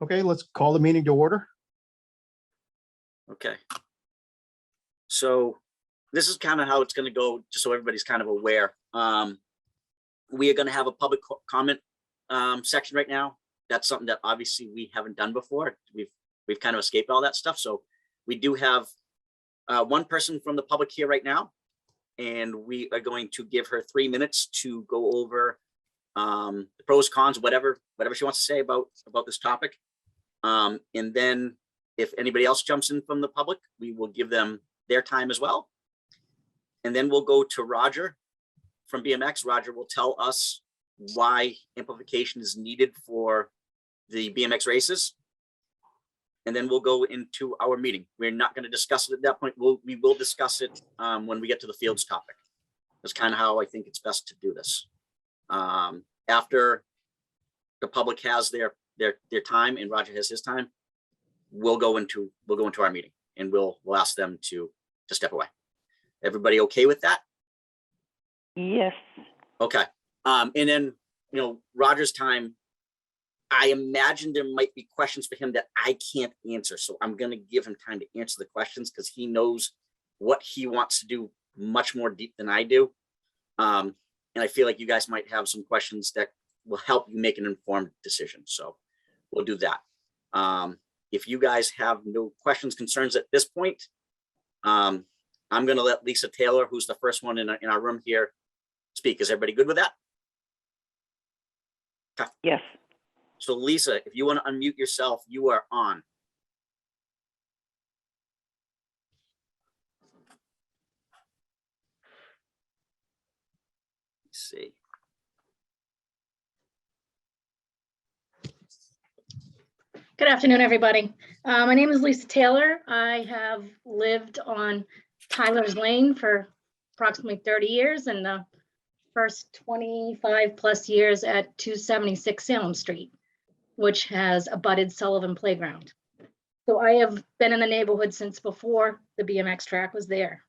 Okay, let's call the meeting to order. Okay. So this is kind of how it's going to go, just so everybody's kind of aware. We are going to have a public comment section right now. That's something that obviously we haven't done before. We've kind of escaped all that stuff. So we do have one person from the public here right now, and we are going to give her 3 minutes to go over the pros, cons, whatever she wants to say about this topic. And then if anybody else jumps in from the public, we will give them their time as well. And then we'll go to Roger from BMX. Roger will tell us why amplification is needed for the BMX races. And then we'll go into our meeting. We're not going to discuss it at that point. We will discuss it when we get to the fields topic. That's kind of how I think it's best to do this. After the public has their time and Roger has his time, we'll go into our meeting, and we'll ask them to step away. Everybody okay with that? Yes. Okay. And then, Roger's time, I imagine there might be questions for him that I can't answer. So I'm going to give him time to answer the questions because he knows what he wants to do much more deep than I do. And I feel like you guys might have some questions that will help you make an informed decision. So we'll do that. If you guys have no questions, concerns at this point, I'm going to let Lisa Taylor, who's the first one in our room here, speak. Is everybody good with that? Okay. Yes. So Lisa, if you want to unmute yourself, you are on. Let's see. Good afternoon, everybody. My name is Lisa Taylor. I have lived on Tyler's Lane for approximately 30 years and the first 25 plus years at 276 Salem Street, which has abutted Sullivan Playground. So I have been in the neighborhood since before the BMX track was there.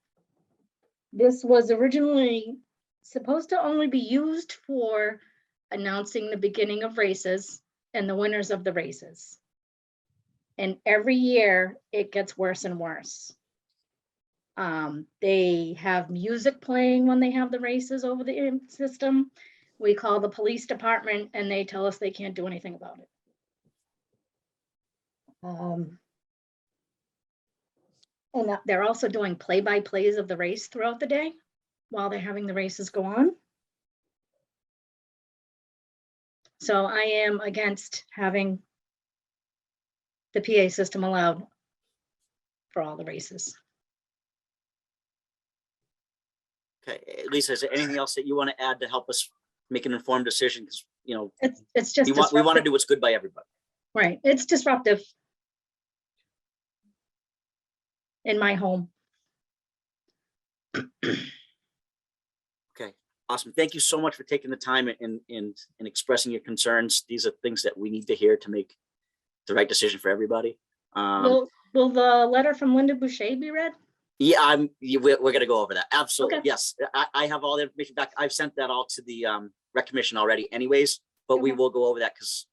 This was originally supposed to only be used for announcing the beginning of races and the winners of the races. And every year it gets worse and worse. They have music playing when they have the races over the system. We call the police department and they tell us they can't do anything about it. And they're also doing play-by-plays of the race throughout the day while they're having the races go on. So I am against having the PA system allowed for all the races. Okay, Lisa, is there anything else that you want to add to help us make an informed decision? Because It's just we want to do what's good by everybody. Right, it's disruptive in my home. Okay, awesome. Thank you so much for taking the time and expressing your concerns. These are things that we need to hear to make the right decision for everybody. Will the letter from Linda Boucher be read? Yeah, we're going to go over that. Absolutely. Okay. Yes, I have all the information back. I've sent that all to the rec commission already anyways, but we will go over that because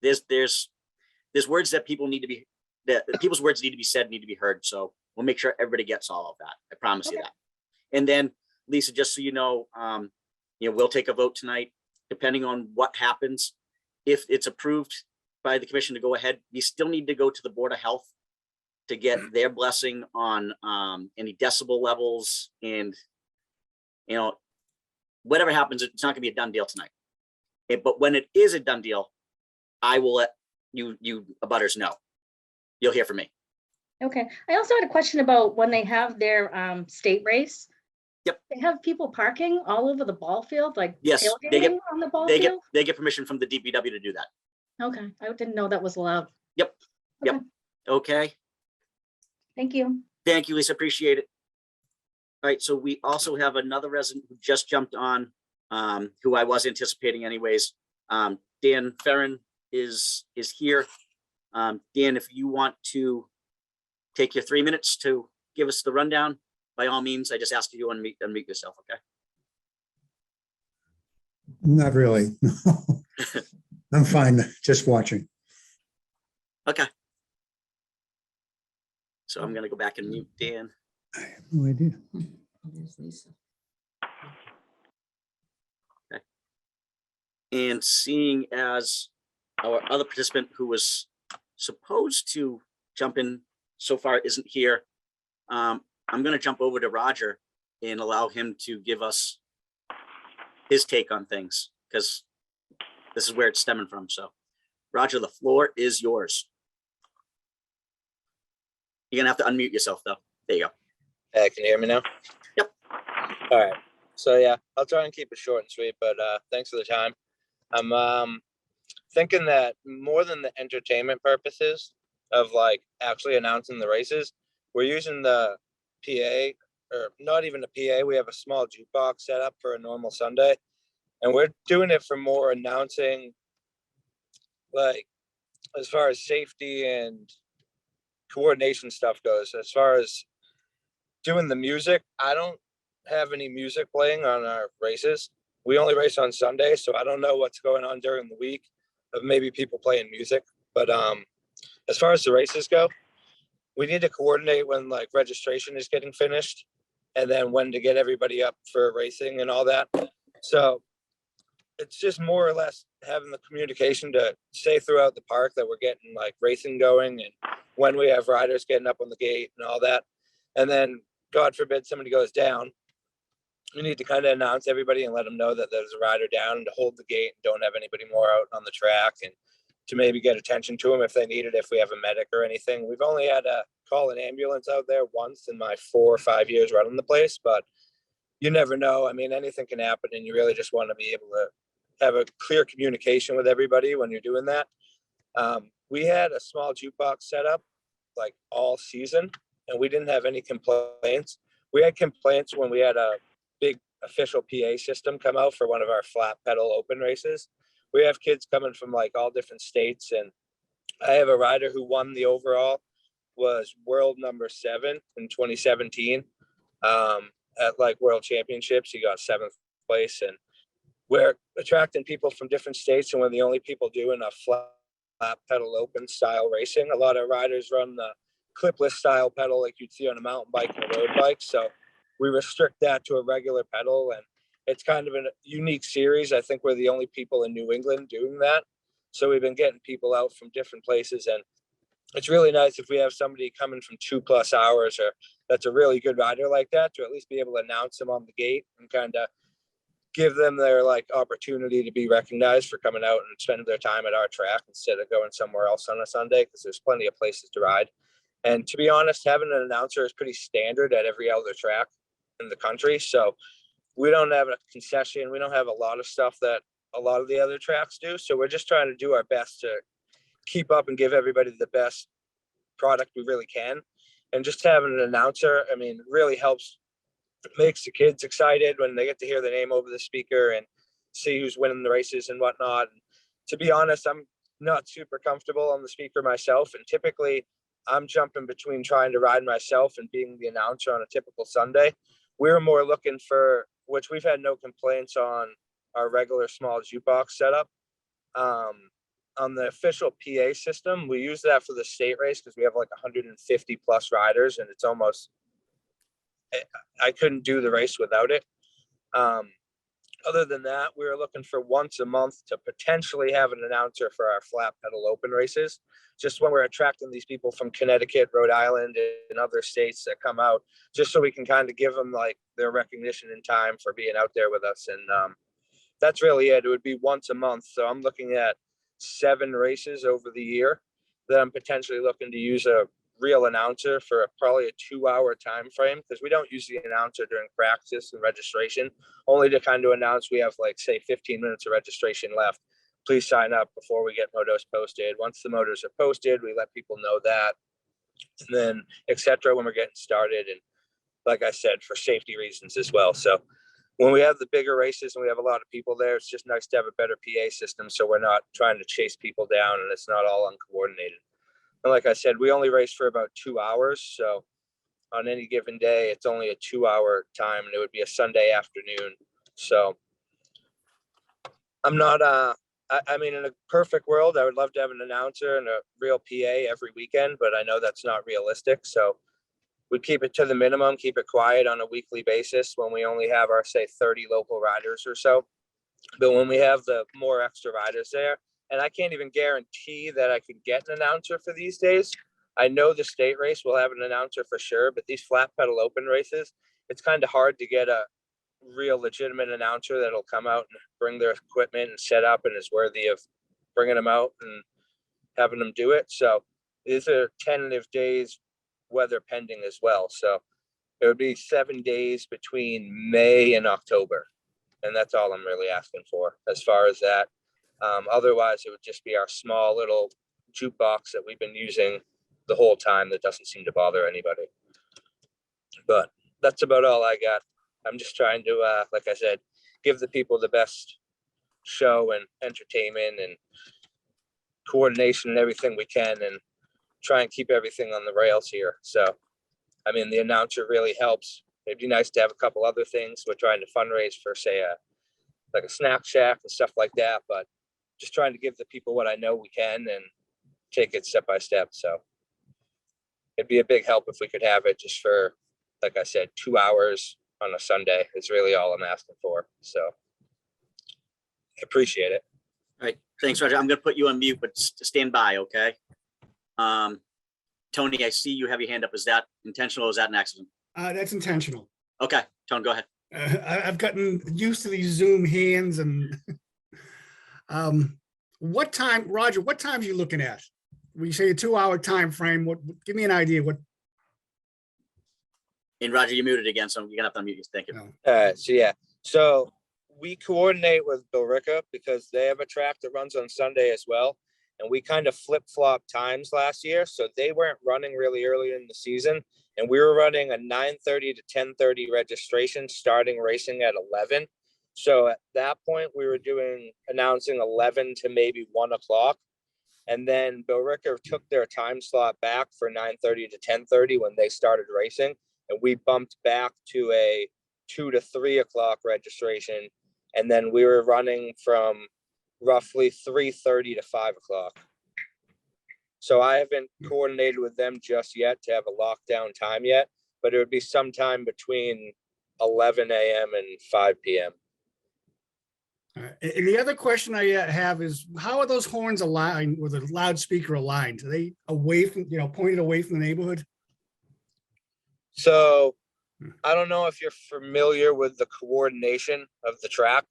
there's words that people need to be, that people's words need to be said, need to be heard. So we'll make sure everybody gets all of that. I promise you that. And then Lisa, just so you know, we'll take a vote tonight, depending on what happens. If it's approved by the commission to go ahead, we still need to go to the Board of Health to get their blessing on any decibel levels, and whatever happens, it's not gonna be a done deal tonight. But when it is a done deal, I will let you abutters know. You'll hear from me. Okay. I also had a question about when they have their state race. Yep. They have people parking all over the ball field, like yes, tailgating on the ball field? They get permission from the DPW to do that. Okay, I didn't know that was allowed. Yep. Okay. Yep. Okay. Thank you. Thank you, Lisa. Appreciate it. All right. So we also have another resident who just jumped on, who I was anticipating anyways. Dan Ferran is here. Dan, if you want to take your 3 minutes to give us the rundown, by all means, I just ask you to unmute yourself, okay? Not really. I'm fine, just watching. Okay. So I'm gonna go back and mute Dan. I have no idea. There's Lisa. And seeing as our other participant who was supposed to jump in so far isn't here, I'm gonna jump over to Roger and allow him to give us his take on things, because this is where it's stemming from. So Roger, the floor is yours. You're gonna have to unmute yourself though. There you go. Hey, can you hear me now? Yep. All right. So yeah, I'll try and keep it short and sweet, but thanks for the time. I'm thinking that more than the entertainment purposes of like actually announcing the races, we're using the PA, or not even a PA. We have a small jukebox set up for a normal Sunday, and we're doing it for more announcing, like as far as safety and coordination stuff goes. As far as doing the music, I don't have any music playing on our races. We only race on Sunday, so I don't know what's going on during the week of maybe people playing music. But as far as the races go, we need to coordinate when like registration is getting finished, and then when to get everybody up for racing and all that. So it's just more or less having the communication to say throughout the park that we're getting like racing going, and when we have riders getting up on the gate and all that. And then God forbid somebody goes down, we need to kind of announce everybody and let them know that there's a rider down, and to hold the gate and don't have anybody more out on the track, and to maybe get attention to them if they need it, if we have a medic or anything. We've only had to call an ambulance out there once in my 4 or 5 years running the place, but you never know. I mean, anything can happen, and you really just want to be able to have a clear communication with everybody when you're doing that. We had a small jukebox set up like all season, and we didn't have any complaints. We had complaints when we had a big official PA system come out for one of our flat pedal open races. We have kids coming from like all different states, and I have a rider who won the overall, was world number 7 in 2017 at like world championships. He got 7th place, and we're attracting people from different states, and we're the only people doing a flat pedal open style racing. A lot of riders run the clipless style pedal like you'd see on a mountain bike and a road bike. So we restrict that to a regular pedal, and it's kind of a unique series. I think we're the only people in New England doing that. So we've been getting people out from different places, and it's really nice if we have somebody coming from 2+ hours, or that's a really good rider like that, to at least be able to announce them on the gate and kind of give them their like opportunity to be recognized for coming out and spending their time at our track instead of going somewhere else on a Sunday, because there's plenty of places to ride. And to be honest, having an announcer is pretty standard at every other track in the country. So we don't have a concession. We don't have a lot of stuff that a lot of the other tracks do. So we're just trying to do our best to keep up and give everybody the best product we really can. And just having an announcer, I mean, really helps, makes the kids excited when they get to hear the name over the speaker and see who's winning the races and whatnot. And to be honest, I'm not super comfortable on the speaker myself. And typically I'm jumping between trying to ride myself and being the announcer on a typical Sunday. We're more looking for, which we've had no complaints on, our regular small jukebox setup. On the official PA system, we use that for the state race because we have like 150 plus riders, and it's almost, I couldn't do the race without it. Other than that, we were looking for once a month to potentially have an announcer for our flat pedal open races, just when we're attracting these people from Connecticut, Rhode Island, and other states that come out, just so we can kind of give them like their recognition in time for being out there with us. And that's really it. It would be once a month. So I'm looking at 7 races over the year that I'm potentially looking to use a real announcer for probably a 2-hour time frame, because we don't use the announcer during practice and registration, only to kind of announce we have like say 15 minutes of registration left. Please sign up before we get motos posted. Once the motos are posted, we let people know that, and then etc. when we're getting started. And like I said, for safety reasons as well. So when we have the bigger races and we have a lot of people there, it's just nice to have a better PA system, so we're not trying to chase people down and it's not all uncoordinated. And like I said, we only race for about 2 hours. So on any given day, it's only a 2-hour time, and it would be a Sunday afternoon. So I'm not I mean, in a perfect world, I would love to have an announcer and a real PA every weekend, but I know that's not realistic. So we keep it to the minimum, keep it quiet on a weekly basis when we only have our, say, 30 local riders or so. But when we have the more extra riders there, and I can't even guarantee that I could get an announcer for these days. I know the state race will have an announcer for sure, but these flat pedal open races, it's kind of hard to get a real legitimate announcer that'll come out and bring their equipment and set up and is worthy of bringing them out and having them do it. So these are tentative days, weather pending as well. So it would be 7 days between May and October. And that's all I'm really asking for as far as that. Otherwise, it would just be our small little jukebox that we've been using the whole time that doesn't seem to bother anybody. But that's about all I got. I'm just trying to, like I said, give the people the best show and entertainment and coordination and everything we can, and try and keep everything on the rails here. So, I mean, the announcer really helps. It'd be nice to have a couple other things. We're trying to fundraise for, say, like a snack shack and stuff like that, but just trying to give the people what I know we can and take it step by step. So it'd be a big help if we could have it just for, like I said, 2 hours on a Sunday is really all I'm asking for. So I appreciate it. All right, thanks, Roger. I'm gonna put you on mute, but stand by, okay? Tony, I see you have your hand up. Is that intentional or is that an accident? That's intentional. Okay, Tony, go ahead. I've gotten used to these Zoom hands and what time, Roger, what time are you looking at? When you say a 2-hour time frame, give me an idea. What? And Roger, you're muted again, so you're gonna have to unmute you. Thank you. No. So yeah, so we coordinate with Billerica because they have a track that runs on Sunday as well. And we kind of flip-flop times last year. So they weren't running really early in the season. And we were running a 9:30 to 10:30 registration, starting racing at 11. So at that point, we were doing announcing 11 to maybe 1 o'clock. And then Billerica took their time slot back for 9:30 to 10:30 when they started racing. And we bumped back to a 2 to 3 o'clock registration. And then we were running from roughly 3:30 to 5 o'clock. So I haven't coordinated with them just yet to have a lockdown time yet, but it would be sometime between 11 a.m. and 5 p.m. And the other question I have is, how are those horns aligned with a loudspeaker aligned? Are they away from, pointed away from the neighborhood? So I don't know if you're familiar with the coordination of the track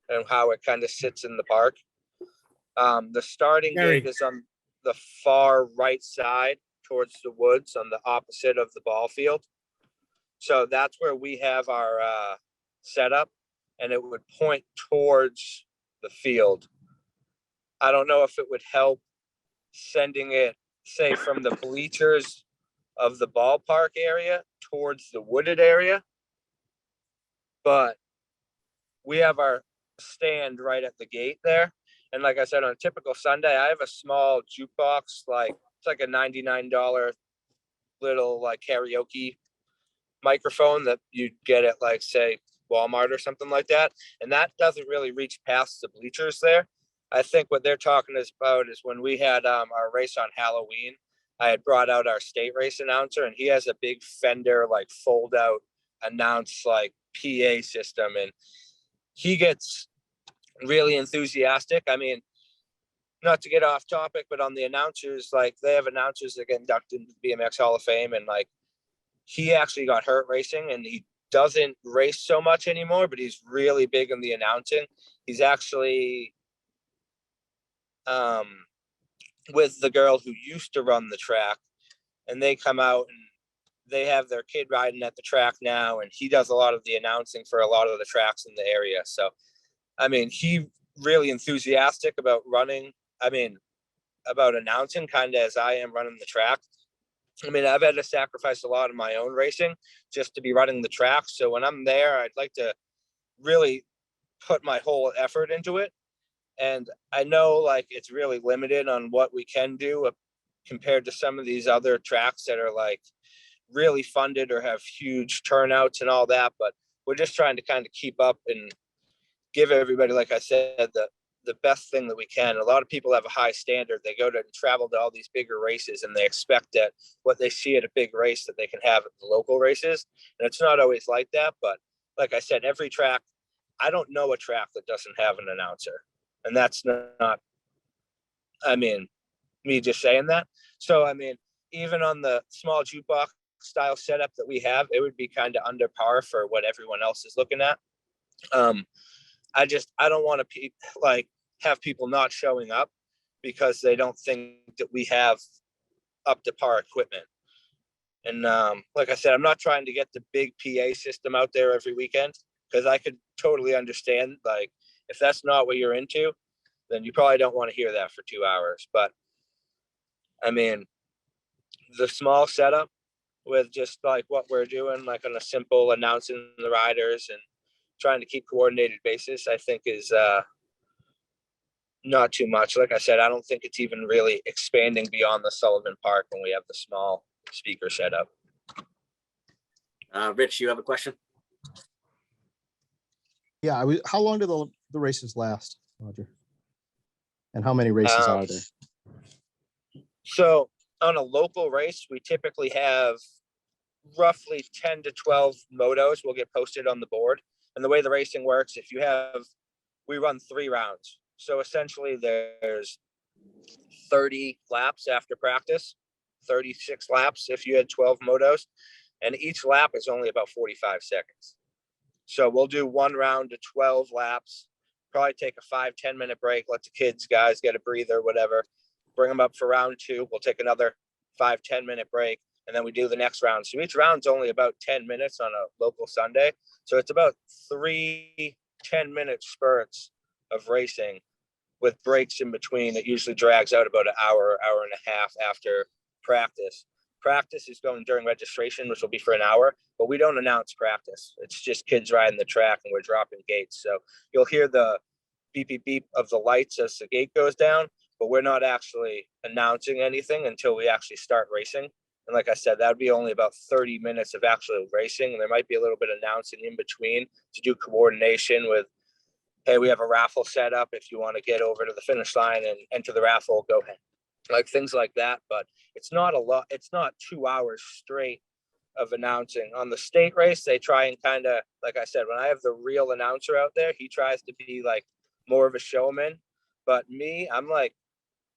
and how it kind of sits in the park. The starting Very. gate is on the far right side towards the woods on the opposite of the ball field. So that's where we have our setup, and it would point towards the field. I don't know if it would help sending it, say, from the bleachers of the ballpark area towards the wooded area, but we have our stand right at the gate there. And like I said, on a typical Sunday, I have a small jukebox, like it's like a $99 little like karaoke microphone that you'd get at like, say, Walmart or something like that. And that doesn't really reach past the bleachers there. I think what they're talking about is when we had our race on Halloween, I had brought out our state race announcer, and he has a big Fender like fold out announce like PA system, and he gets really enthusiastic. I mean, not to get off topic, but on the announcers, like they have announcers that get inducted into the BMX Hall of Fame, and like he actually got hurt racing and he doesn't race so much anymore, but he's really big in the announcing. He's actually with the girl who used to run the track, and they come out and they have their kid riding at the track now, and he does a lot of the announcing for a lot of the tracks in the area. So I mean, he really enthusiastic about running. I mean, about announcing, kind of as I am running the track. I mean, I've had to sacrifice a lot of my own racing just to be running the track. So when I'm there, I'd like to really put my whole effort into it. And I know like it's really limited on what we can do compared to some of these other tracks that are like really funded or have huge turnouts and all that. But we're just trying to kind of keep up and give everybody, like I said, the best thing that we can. A lot of people have a high standard. They go to travel to all these bigger races and they expect that what they see at a big race that they can have at the local races. And it's not always like that. But like I said, every track, I don't know a track that doesn't have an announcer. And that's not, I mean, me just saying that. So, I mean, even on the small jukebox style setup that we have, it would be kind of under par for what everyone else is looking at. I don't want to like have people not showing up because they don't think that we have up to par equipment. And like I said, I'm not trying to get the big PA system out there every weekend, because I could totally understand, like, if that's not what you're into, then you probably don't want to hear that for 2 hours. But I mean, the small setup with just like what we're doing, like on a simple announcing the riders and trying to keep coordinated basis, I think is not too much. Like I said, I don't think it's even really expanding beyond the Sullivan Park when we have the small speaker setup. Rich, you have a question? Yeah, how long do the races last, Roger? And how many races are there? So on a local race, we typically have roughly 10 to 12 motos will get posted on the board. And the way the racing works, we run 3 rounds. So essentially there's 30 laps after practice, 36 laps if you had 12 motos, and each lap is only about 45 seconds. So we'll do 1 round to 12 laps, probably take a 5-10 minute break, let the guys get a breather, whatever, bring them up for round 2. We'll take another 5-10 minute break, and then we do the next round. So each round's only about 10 minutes on a local Sunday. So it's about 3 10-minute spurts of racing with breaks in between. It usually drags out about an hour and a half after practice. Practice is going during registration, which will be for an hour, but we don't announce practice. It's just kids riding the track and we're dropping gates. So you'll hear the beep, beep, beep of the lights as the gate goes down, but we're not actually announcing anything until we actually start racing. And like I said, that would be only about 30 minutes of actual racing. And there might be a little bit of announcing in between to do coordination with, hey, we have a raffle set up. If you want to get over to the finish line and enter the raffle, go ahead. Like things like that. But it's not a lot. It's not 2 hours straight of announcing. On the state race, they try and kind of, like I said, when I have the real announcer out there, he tries to be like more of a showman. But me, I'm like,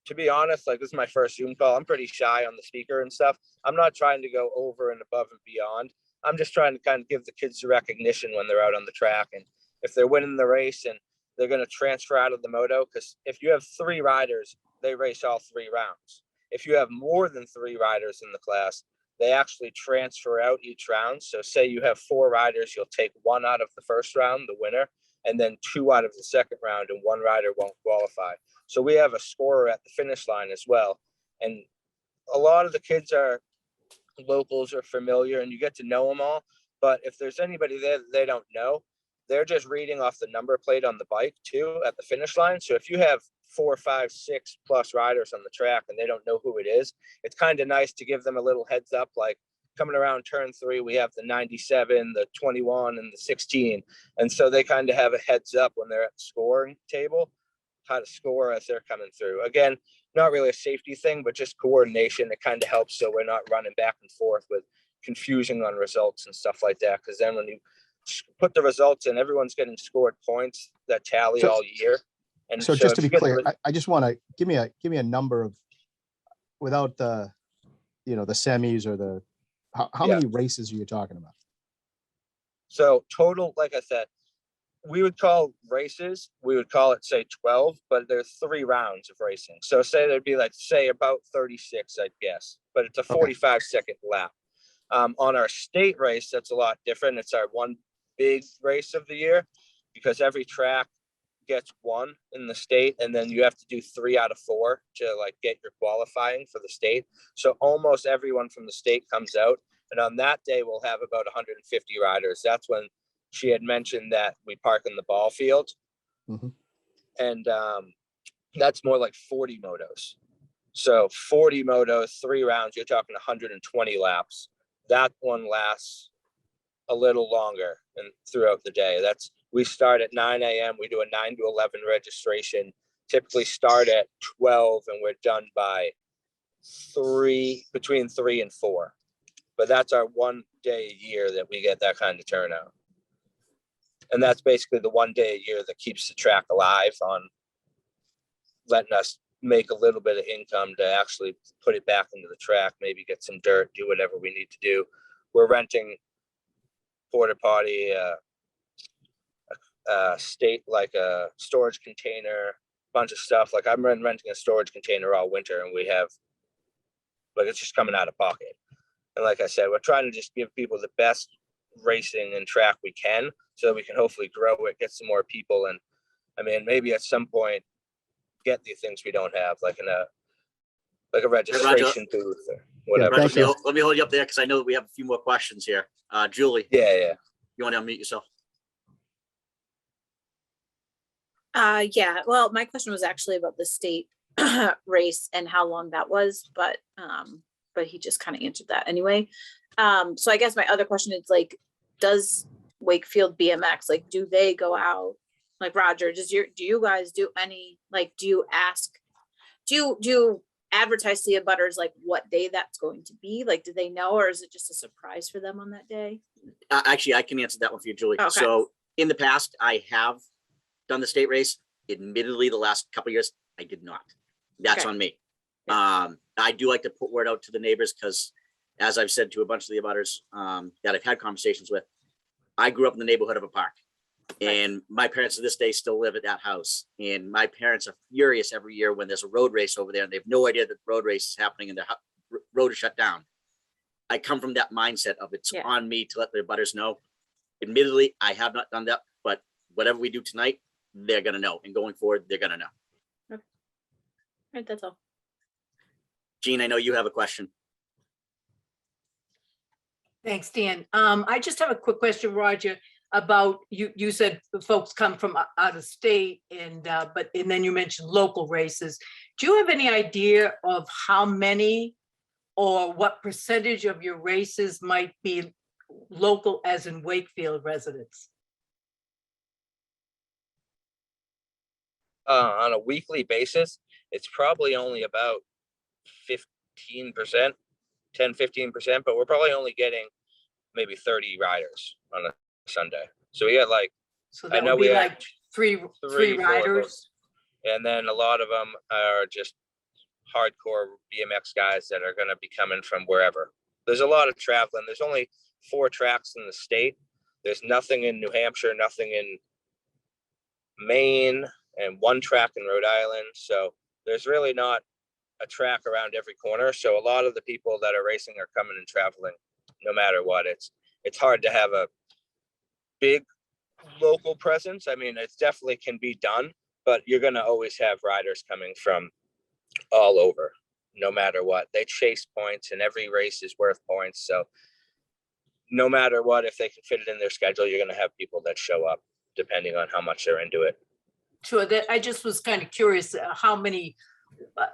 to be honest, like this is my first Zoom call. I'm pretty shy on the speaker and stuff. I'm not trying to go over and above and beyond. I'm just trying to kind of give the kids the recognition when they're out on the track. And if they're winning the race and they're going to transfer out of the moto, because if you have 3 riders, they race all 3 rounds. If you have more than 3 riders in the class, they actually transfer out each round. So say you have 4 riders, you'll take 1 out of the first round, the winner, and then 2 out of the second round, and 1 rider won't qualify. So we have a scorer at the finish line as well. And a lot of the kids are locals or familiar, and you get to know them all. But if there's anybody there that they don't know, they're just reading off the number plate on the bike too at the finish line. So if you have 4, 5, 6 plus riders on the track and they don't know who it is, it's kind of nice to give them a little heads up, like coming around turn 3, we have the 97, the 21, and the 16. And so they kind of have a heads up when they're at the scoring table, how to score as they're coming through. Again, not really a safety thing, but just coordination. It kind of helps so we're not running back and forth with confusing on results and stuff like that. Because then when you put the results in, everyone's getting scored points that tally all year. And so just to be clear, the, I just want to give me a number of, without the, the semis or the, how many races are you talking about? So total, like I said, we would call races, we would call it say 12, but there's 3 rounds of racing. So say there'd be like, say about 36, I'd guess, but it's a 45-second lap. On our state race, that's a lot different. It's our one big race of the year because every track gets 1 in the state, and then you have to do 3 out of 4 to like get your qualifying for the state. So almost everyone from the state comes out, and on that day we'll have about 150 riders. That's when she had mentioned that we park in the ball field. Mm-hmm. And that's more like 40 motos. So 40 motos, 3 rounds, you're talking 120 laps. That one lasts a little longer and throughout the day. That's We start at 9 a.m. We do a 9 to 11 registration, typically start at 12 and we're done by between 3 and 4. But that's our one day a year that we get that kind of turnout. And that's basically the one day a year that keeps the track alive on letting us make a little bit of income to actually put it back into the track, maybe get some dirt, do whatever we need to do. We're renting porta potty, state, like a storage container, bunch of stuff. Like I'm renting a storage container all winter and we have, like, it's just coming out of pocket. And like I said, we're trying to just give people the best racing and track we can so that we can hopefully grow it, get some more people. And I mean, maybe at some point get the things we don't have, like a registration booth or whatever. thank you. Let me hold you up there because I know that we have a few more questions here. Julie. Yeah. You want to unmute yourself? Yeah, well, my question was actually about the state race and how long that was, but he just kind of answered that anyway. So I guess my other question is, like, does Wakefield BMX, like, do they go out? Like, Roger, do you guys do any, like, do you advertise to the abutters like what day that's going to be? Like, do they know, or is it just a surprise for them on that day? Actually, I can answer that one for you, Julie. Okay. So in the past, I have done the state race. Admittedly, the last couple of years, I did not. That's Okay. on me. I do like to put word out to the neighbors because, as I've said to a bunch of the abutters that I've had conversations with, I grew up in the neighborhood of a park. And my parents to this day still live at that house. And my parents are furious every year when there's a road race over there and they have no idea that the road race is happening and their road is shut down. I come from that mindset of it's on me to let the abutters know. Admittedly, I have not done that, but whatever we do tonight, they're going to know. And going forward, they're going to know. Okay. All right, that's all. Gene, I know you have a question. Thanks, Dan. I just have a quick question, Roger, about you said the folks come from out of state and then you mentioned local races. Do you have any idea of how many or what percentage of your races might be local, as in Wakefield residents? On a weekly basis, it's probably only about 15%, 10-15%, but we're probably only getting maybe 30 riders on a Sunday. So we got like, So I that know would be we have like three four riders. and then a lot of them are just hardcore BMX guys that are going to be coming from wherever. There's a lot of traveling. There's only 4 tracks in the state. There's nothing in New Hampshire, nothing in Maine, and 1 track in Rhode Island. So there's really not a track around every corner. So a lot of the people that are racing are coming and traveling no matter what. It's hard to have a big local presence. I mean, it definitely can be done, but you're going to always have riders coming from all over, no matter what. They chase points and every race is worth points. So no matter what, if they can fit it in their schedule, you're going to have people that show up depending on how much they're into it. Sure, that I just was kind of curious how many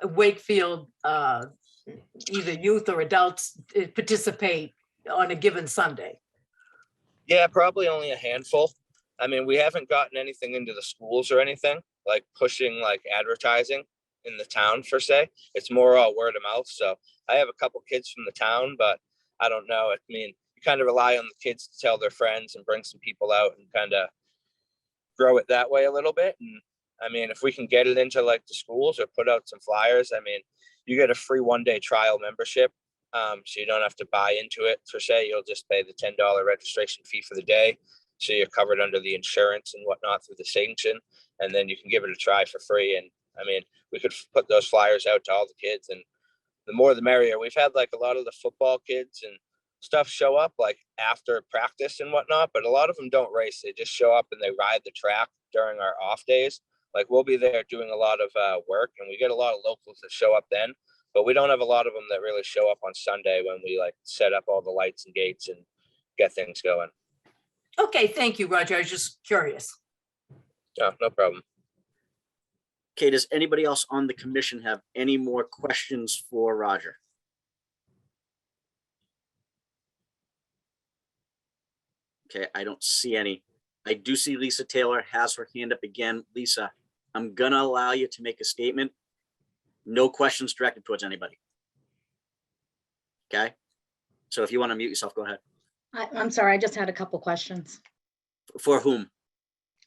Wakefield either youth or adults participate on a given Sunday. Yeah, probably only a handful. I mean, we haven't gotten anything into the schools or anything, like pushing like advertising in the town per se. It's more all word of mouth. So I have a couple kids from the town, but I don't know. I mean, you kind of rely on the kids to tell their friends and bring some people out and kind of grow it that way a little bit. And I mean, if we can get it into like the schools or put out some flyers, I mean, you get a free 1-day trial membership. So you don't have to buy into it per se. You'll just pay the $10 registration fee for the day. So you're covered under the insurance and whatnot through the sanction. And then you can give it a try for free. And I mean, we could put those flyers out to all the kids, and the more the merrier. We've had like a lot of the football kids and stuff show up like after practice and whatnot, but a lot of them don't race. They just show up and they ride the track during our off days. Like we'll be there doing a lot of work, and we get a lot of locals that show up then, but we don't have a lot of them that really show up on Sunday when we like set up all the lights and gates and get things going. Okay, thank you, Roger. I was just curious. Oh, no problem. Okay, does anybody else on the commission have any more questions for Roger? Okay, I don't see any. I do see Lisa Taylor has her hand up again. Lisa, I'm gonna allow you to make a statement. No questions directed towards anybody. Okay? So if you want to mute yourself, go ahead. I'm sorry, I just had a couple questions. For whom?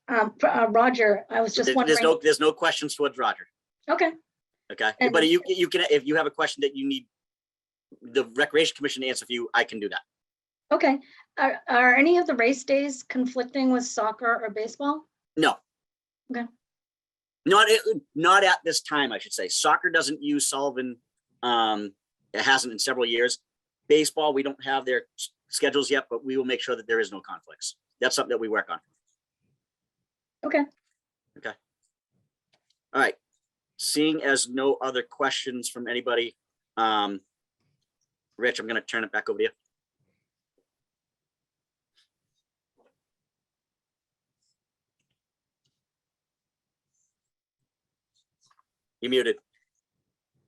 Roger, I was just wondering. There's no questions towards Roger. Okay, Okay, And- but you can, if you have a question that you need the Recreation Commission to answer for you, I can do that. okay. Are any of the race days conflicting with soccer or baseball? No. Okay. Not at this time, I should say. Soccer doesn't use Sullivan. It hasn't in several years. Baseball, we don't have their schedules yet, but we will make sure that there is no conflicts. That's something that we work on. Okay. Okay. All right. Seeing as no other questions from anybody, Rich, I'm going to turn it back over to you. You're muted.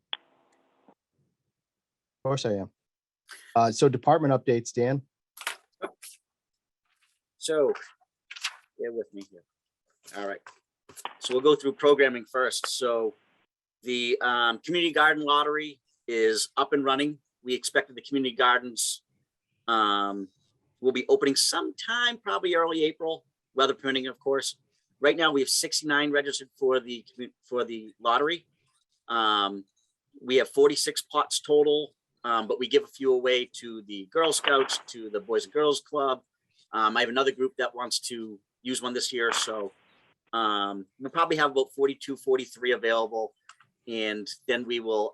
Of course I am. So department updates, Dan. So, bear with me here. All right. So we'll go through programming first. So the community garden lottery is up and running. We expect that the community gardens will be opening sometime, probably early April, weather permitting, of course. Right now, we have 69 registered for the lottery. We have 46 pots total, but we give a few away to the Girl Scouts, to the Boys and Girls Club. I have another group that wants to use one this year, so we'll probably have about 42, 43 available, and then we will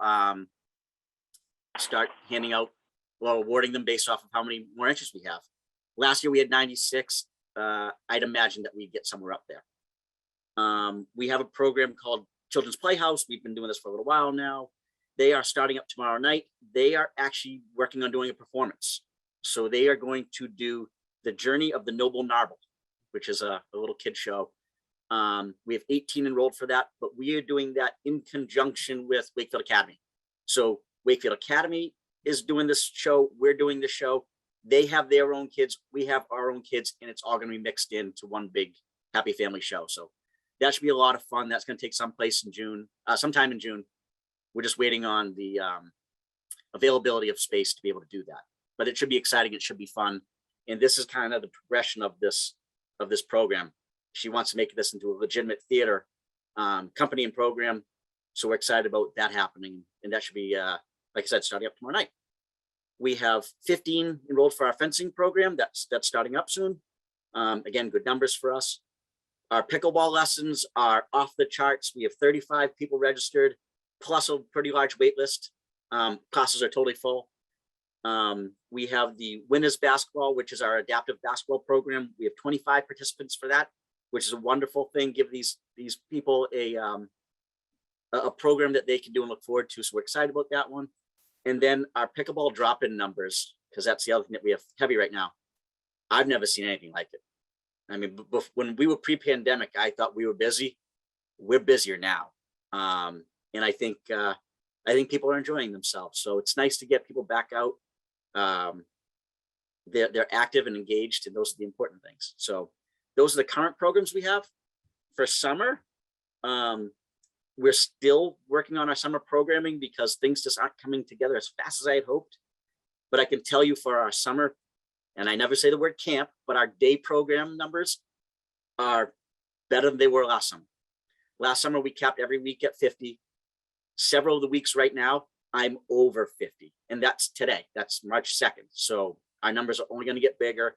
start handing out, well, awarding them based off of how many more entries we have. Last year we had 96. I'd imagine that we'd get somewhere up there. We have a program called Children's Playhouse. We've been doing this for a little while now. They are starting up tomorrow night. They are actually working on doing a performance. So they are going to do The Journey of the Noble Narble, which is a little kid show. We have 18 enrolled for that, but we are doing that in conjunction with Wakefield Academy. So Wakefield Academy is doing this show. We're doing the show. They have their own kids. We have our own kids, and it's all going to be mixed into one big happy family show. So that should be a lot of fun. That's going to take sometime in June. We're just waiting on the availability of space to be able to do that. But it should be exciting. It should be fun. And this is kind of the progression of this program. She wants to make this into a legitimate theater company and program. So we're excited about that happening. And that should be, like I said, starting up tomorrow night. We have 15 enrolled for our fencing program. That's starting up soon. Again, good numbers for us. Our pickleball lessons are off the charts. We have 35 people registered, plus a pretty large wait list. Classes are totally full. We have the winners basketball, which is our adaptive basketball program. We have 25 participants for that, which is a wonderful thing. Give these people a program that they can do and look forward to. So we're excited about that one. And then our pickleball drop-in numbers, because that's the other thing that we have heavy right now. I've never seen anything like it. I mean, when we were pre-pandemic, I thought we were busy. We're busier now. And I think people are enjoying themselves. So it's nice to get people back out. They're active and engaged, and those are the important things. So those are the current programs we have for summer. We're still working on our summer programming because things just aren't coming together as fast as I had hoped. But I can tell you for our summer, and I never say the word camp, but our day program numbers are better than they were last summer. Last summer, we capped every week at 50. Several of the weeks right now, I'm over 50. And that's today. That's March 2nd. So our numbers are only going to get bigger.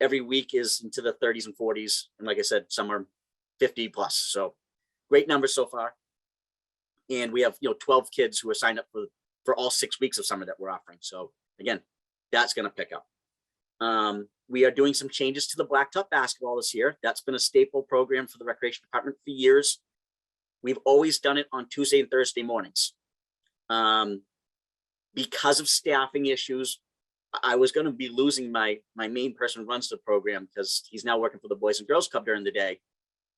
Every week is into the 30s and 40s. And like I said, some are 50 plus. So great numbers so far. And we have 12 kids who are signed up for all 6 weeks of summer that we're offering. So again, that's going to pick up. We are doing some changes to the blacktop basketball this year. That's been a staple program for the recreation department for years. We've always done it on Tuesday and Thursday mornings. Because of staffing issues, I was going to be losing my main person who runs the program because he's now working for the Boys and Girls Club during the day.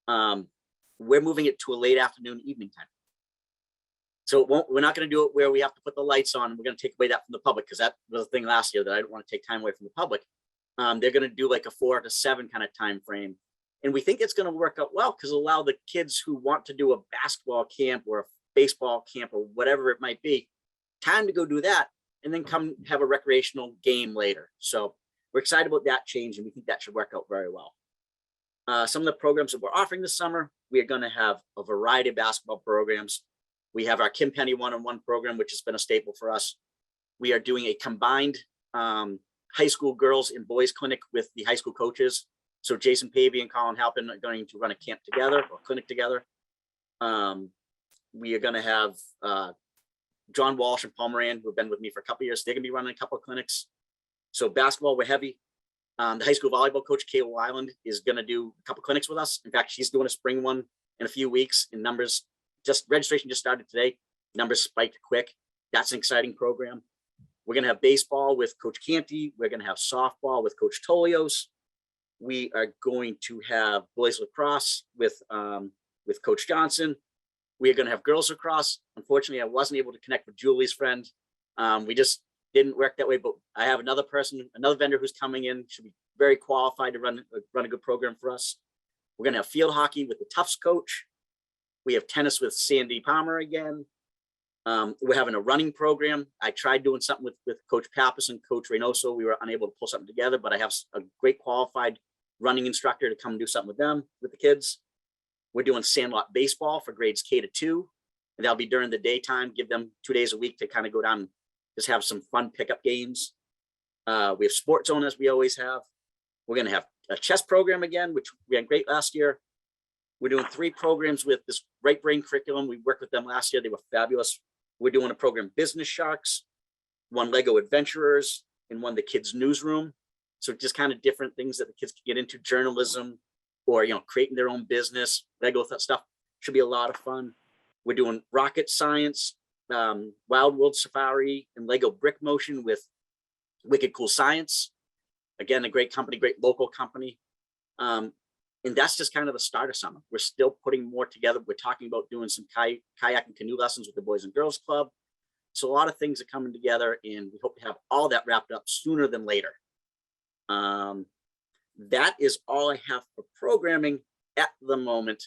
We're moving it to a late afternoon, evening time. So we're not going to do it where we have to put the lights on. We're going to take away that from the public, because that was a thing last year that I didn't want to take time away from the public. They're going to do like a 4 to 7 kind of time frame. And we think it's going to work out well because allow the kids who want to do a basketball camp or a baseball camp or whatever it might be, time to go do that and then come have a recreational game later. So we're excited about that change, and we think that should work out very well. Some of the programs that we're offering this summer, we are going to have a variety of basketball programs. We have our Kim Penny one-on-one program, which has been a staple for us. We are doing a combined high school girls and boys clinic with the high school coaches. So Jason Pavey and Colin Halpin are going to run a camp together or clinic together. We are going to have John Walsh and Paul Moran, who have been with me for a couple of years. They're going to be running a couple of clinics. So basketball, we're heavy. The high school volleyball coach, Kayla Wyland, is going to do a couple clinics with us. In fact, she's doing a spring one in a few weeks, and numbers, registration just started today. Numbers spiked quick. That's an exciting program. We're going to have baseball with Coach Canty. We're going to have softball with Coach Tolios. We are going to have boys lacrosse with Coach Johnson. We are going to have girls lacrosse. Unfortunately, I wasn't able to connect with Julie's friend. We just didn't work that way, but I have another vendor who's coming in, should be very qualified to run a good program for us. We're going to have field hockey with the Tufts coach. We have tennis with Sandy Palmer again. We're having a running program. I tried doing something with Coach Pappas and Coach Reynoso. We were unable to pull something together, but I have a great qualified running instructor to come do something with them, with the kids. We're doing Sandlot Baseball for grades K to 2. And that'll be during the daytime, give them 2 days a week to kind of go down and just have some fun pickup games. We have Sports Zone, as we always have. We're going to have a chess program again, which we had great last year. We're doing 3 programs with this Right Brain curriculum. We worked with them last year. They were fabulous. We're doing a program, Business Sharks, 1 Lego Adventurers, and 1 the Kids Newsroom. So just kind of different things that the kids can get into, journalism, or, you know, creating their own business, Lego stuff. Should be a lot of fun. We're doing rocket science, Wild World Safari, and Lego Brick Motion with Wicked Cool Science. Again, a great company, great local company. And that's just kind of the start of summer. We're still putting more together. We're talking about doing some kayak and canoe lessons with the Boys and Girls Club. So a lot of things are coming together, and we hope to have all that wrapped up sooner than later. That is all I have for programming at the moment.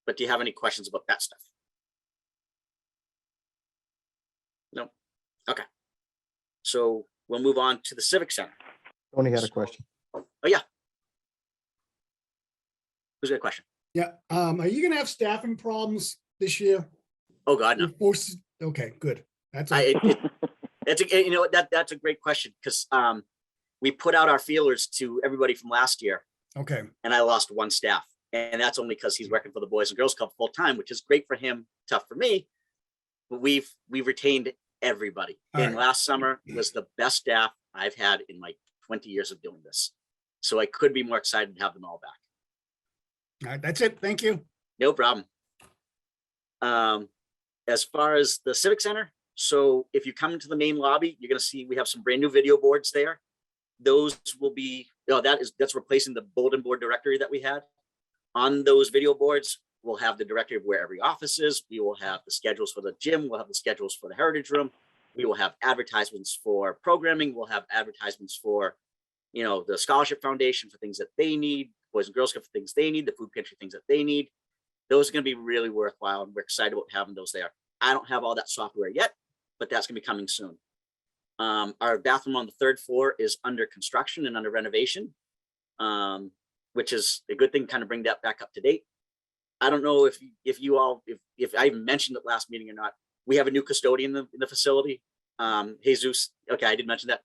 But do you have any questions about that stuff? No. Okay. So we'll move on to the Civic Center. Tony had a question. Oh yeah. Who's got a question? Yeah. Are you gonna have staffing problems this year? Oh God, no. Okay, good. That's that's a great question, because we put out our feelers to everybody from last year, okay. and I lost 1 staff, and that's only because he's working for the Boys and Girls Club full time, which is great for him, tough for me. But we've retained everybody. All And right. last summer was the best staff I've had in my 20 years of doing this. So I could be more excited to have them all back. All right, that's it. Thank you. No problem. As far as the Civic Center, so if you come into the main lobby, you're going to see we have some brand new video boards there. Those will be, that's replacing the bulletin board directory that we had. On those video boards, we'll have the directory of where every office is. We will have the schedules for the gym. We'll have the schedules for the Heritage Room. We will have advertisements for programming. We'll have advertisements for, the Scholarship Foundation for things that they need, Boys and Girls Club for things they need, the food pantry things that they need. Those are going to be really worthwhile, and we're excited about having those there. I don't have all that software yet, but that's going to be coming soon. Our bathroom on the 3rd floor is under construction and under renovation, which is a good thing, kind of bring that back up to date. I don't know if I even mentioned it last meeting or not. We have a new custodian in the facility. Jesus. Okay, I did mention that.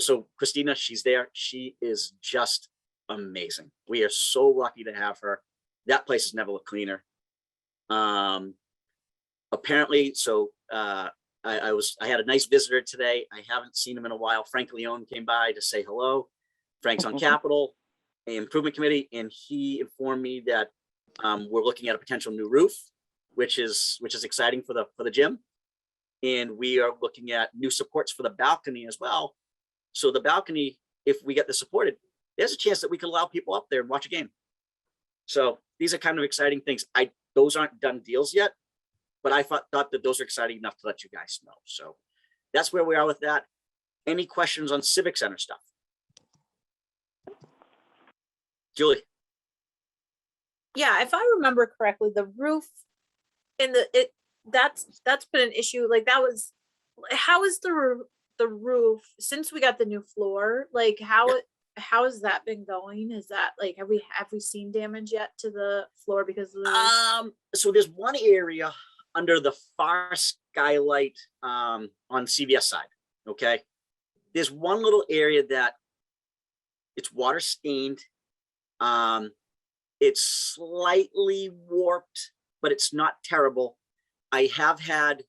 So Christina, she's there. She is just amazing. We are so lucky to have her. That place has never looked cleaner. Apparently, so I had a nice visitor today. I haven't seen him in a while. Frank Leone came by to say hello. Frank's on Capital Improvement Committee, and he informed me that we're looking at a potential new roof, which is exciting for the gym. And we are looking at new supports for the balcony as well. So the balcony, if we get this supported, there's a chance that we could allow people up there and watch a game. So these are kind of exciting things. Those aren't done deals yet, but I thought that those are exciting enough to let you guys know. So that's where we are with that. Any questions on Civic Center stuff? Julie, Yeah, if I remember correctly, the roof that's been an issue. Like that was, how is the roof since we got the new floor? Like how has that been going? Is that like, have we seen damage yet to the floor because of the? so there's one area under the far skylight on CVS side. Okay. There's one little area that it's water stained. It's slightly warped, but it's not terrible. I have had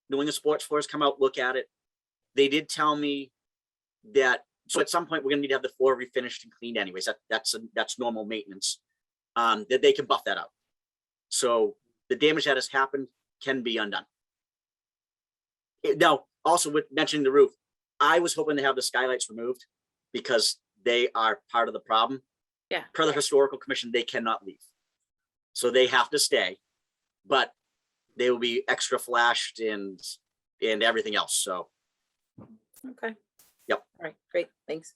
New England Sports Floors come out, look at it. They did tell me that, so at some point we're gonna need to have the floor refinished and cleaned anyways. That's normal maintenance. That they can buff that out. So the damage that has happened can be undone. Now, also with mentioning the roof, I was hoping to have the skylights removed because they are part of the problem. Yeah. Per the historical commission, they cannot leave. So they have to stay, but they will be extra flashed and everything else. So. Okay. Yep. All right, great, thanks.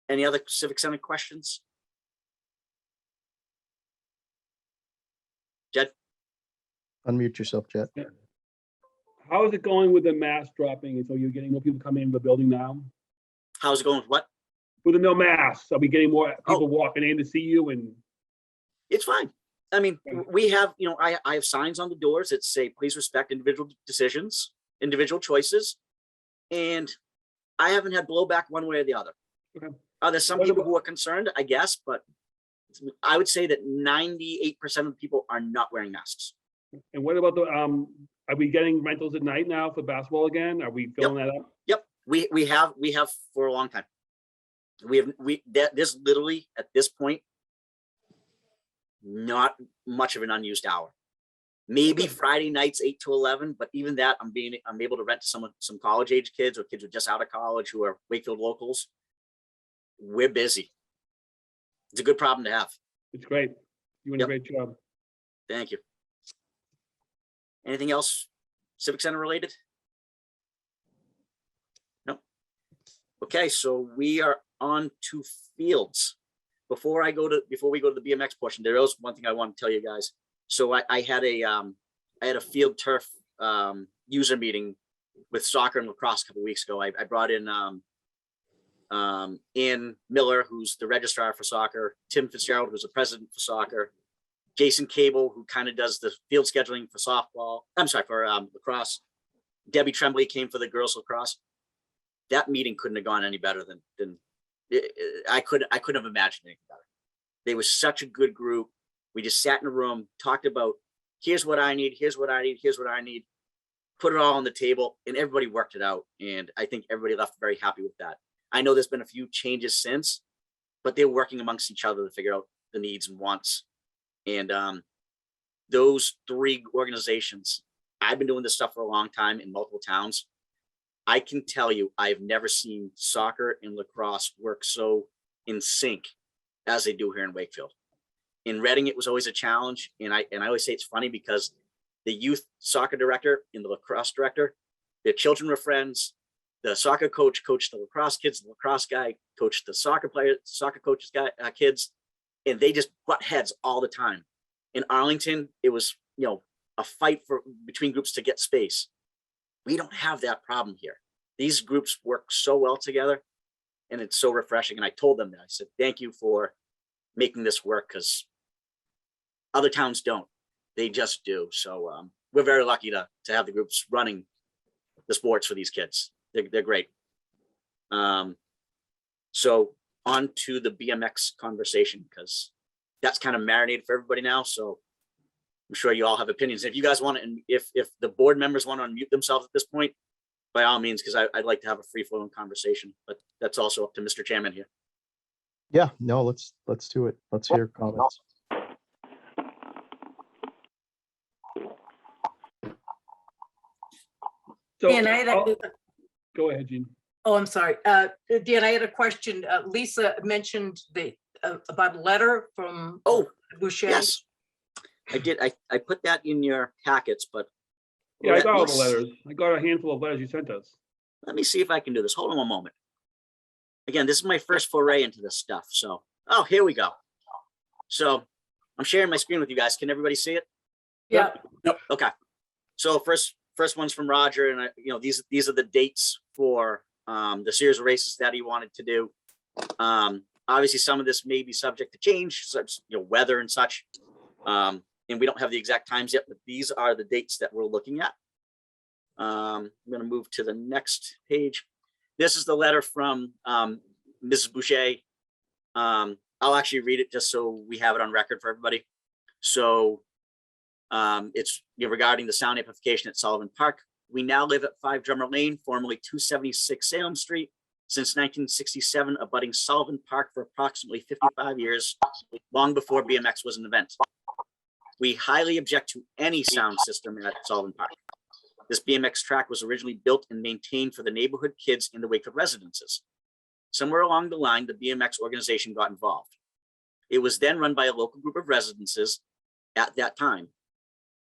Any other Civic Center questions? Jed? Unmute yourself, Jet. How is it going with the mask dropping? So you're getting more people coming into the building now? How's it going with what? With the no masks, are we getting more people walking in to see you? And It's fine. I mean, we have, I have signs on the doors that say, please respect individual decisions, individual choices. And I haven't had blowback one way or the other. Okay. There's some people who are concerned, I guess, but I would say that 98% of the people are not wearing masks. And what about the, are we getting rentals at night now for basketball again? Are we filling that up? Yep, we have for a long time. There's literally at this point, not much of an unused hour. Maybe Friday nights 8 to 11, but even that I'm able to rent to some college age kids or kids who are just out of college who are Wakefield locals. We're busy. It's a good problem to have. It's great. You're doing a great job. Thank you. Anything else Civic Center related? No. Okay, so we are on to fields. Before we go to the BMX portion, there is one thing I want to tell you guys. So I had a field turf user meeting with soccer and lacrosse a couple weeks ago. I brought in Ian Miller, who's the registrar for soccer, Tim Fitzgerald, who's the president for soccer, Jason Cable, who kind of does the field scheduling for softball. I'm sorry, for lacrosse. Debbie Tremblay came for the girls lacrosse. That meeting couldn't have gone any better than I couldn't have imagined anything better. They were such a good group. We just sat in a room, talked about, here's what I need, here's what I need, here's what I need, put it all on the table, and everybody worked it out. And I think everybody left very happy with that. I know there's been a few changes since, but they're working amongst each other to figure out the needs and wants. And those three organizations, I've been doing this stuff for a long time in multiple towns. I can tell you, I've never seen soccer and lacrosse work so in sync as they do here in Wakefield. In Reading, it was always a challenge. And I always say it's funny because the youth soccer director and the lacrosse director, their children were friends. The soccer coach coached the lacrosse kids, the lacrosse guy coached the soccer coaches kids, and they just butt heads all the time. In Arlington, it was, a fight between groups to get space. We don't have that problem here. These groups work so well together, and it's so refreshing. And I told them that. I said, thank you for making this work, because other towns don't. They just do. So we're very lucky to have the groups running the sports for these kids. They're great. So on to the BMX conversation, because that's kind of marinated for everybody now. So I'm sure you all have opinions. If you guys want to, and if the board members want to unmute themselves at this point, by all means, because I'd like to have a free flowing conversation, but that's also up to Mr. Chairman here. Yeah, no, let's do it. Let's hear comments. So Dan, I had a- go ahead, Jean. Oh, I'm sorry. Dan, I had a question. Lisa mentioned about a letter from Boucher. Yes, I did. I put that in your packets, but Yeah, I got all the letters. I got a handful of letters you sent us. let me see if I can do this. Hold on one moment. Again, this is my first foray into this stuff. So, here we go. So I'm sharing my screen with you guys. Can everybody see it? Yeah, Okay. So first one's from Roger, and these are the dates for the series of races that he wanted to do. Obviously, some of this may be subject to change, such weather and such. And we don't have the exact times yet, but these are the dates that we're looking at. I'm going to move to the next page. This is the letter from Mrs. Boucher. I'll actually read it just so we have it on record for everybody. So it's regarding the sound amplification at Sullivan Park. We now live at 5 Drummer Lane, formerly 276 Salem Street, since 1967, abutting Sullivan Park for approximately 55 years, long before BMX was an event. We highly object to any sound system at Sullivan Park. This BMX track was originally built and maintained for the neighborhood kids in the Wakefield residences. Somewhere along the line, the BMX organization got involved. It was then run by a local group of residences at that time.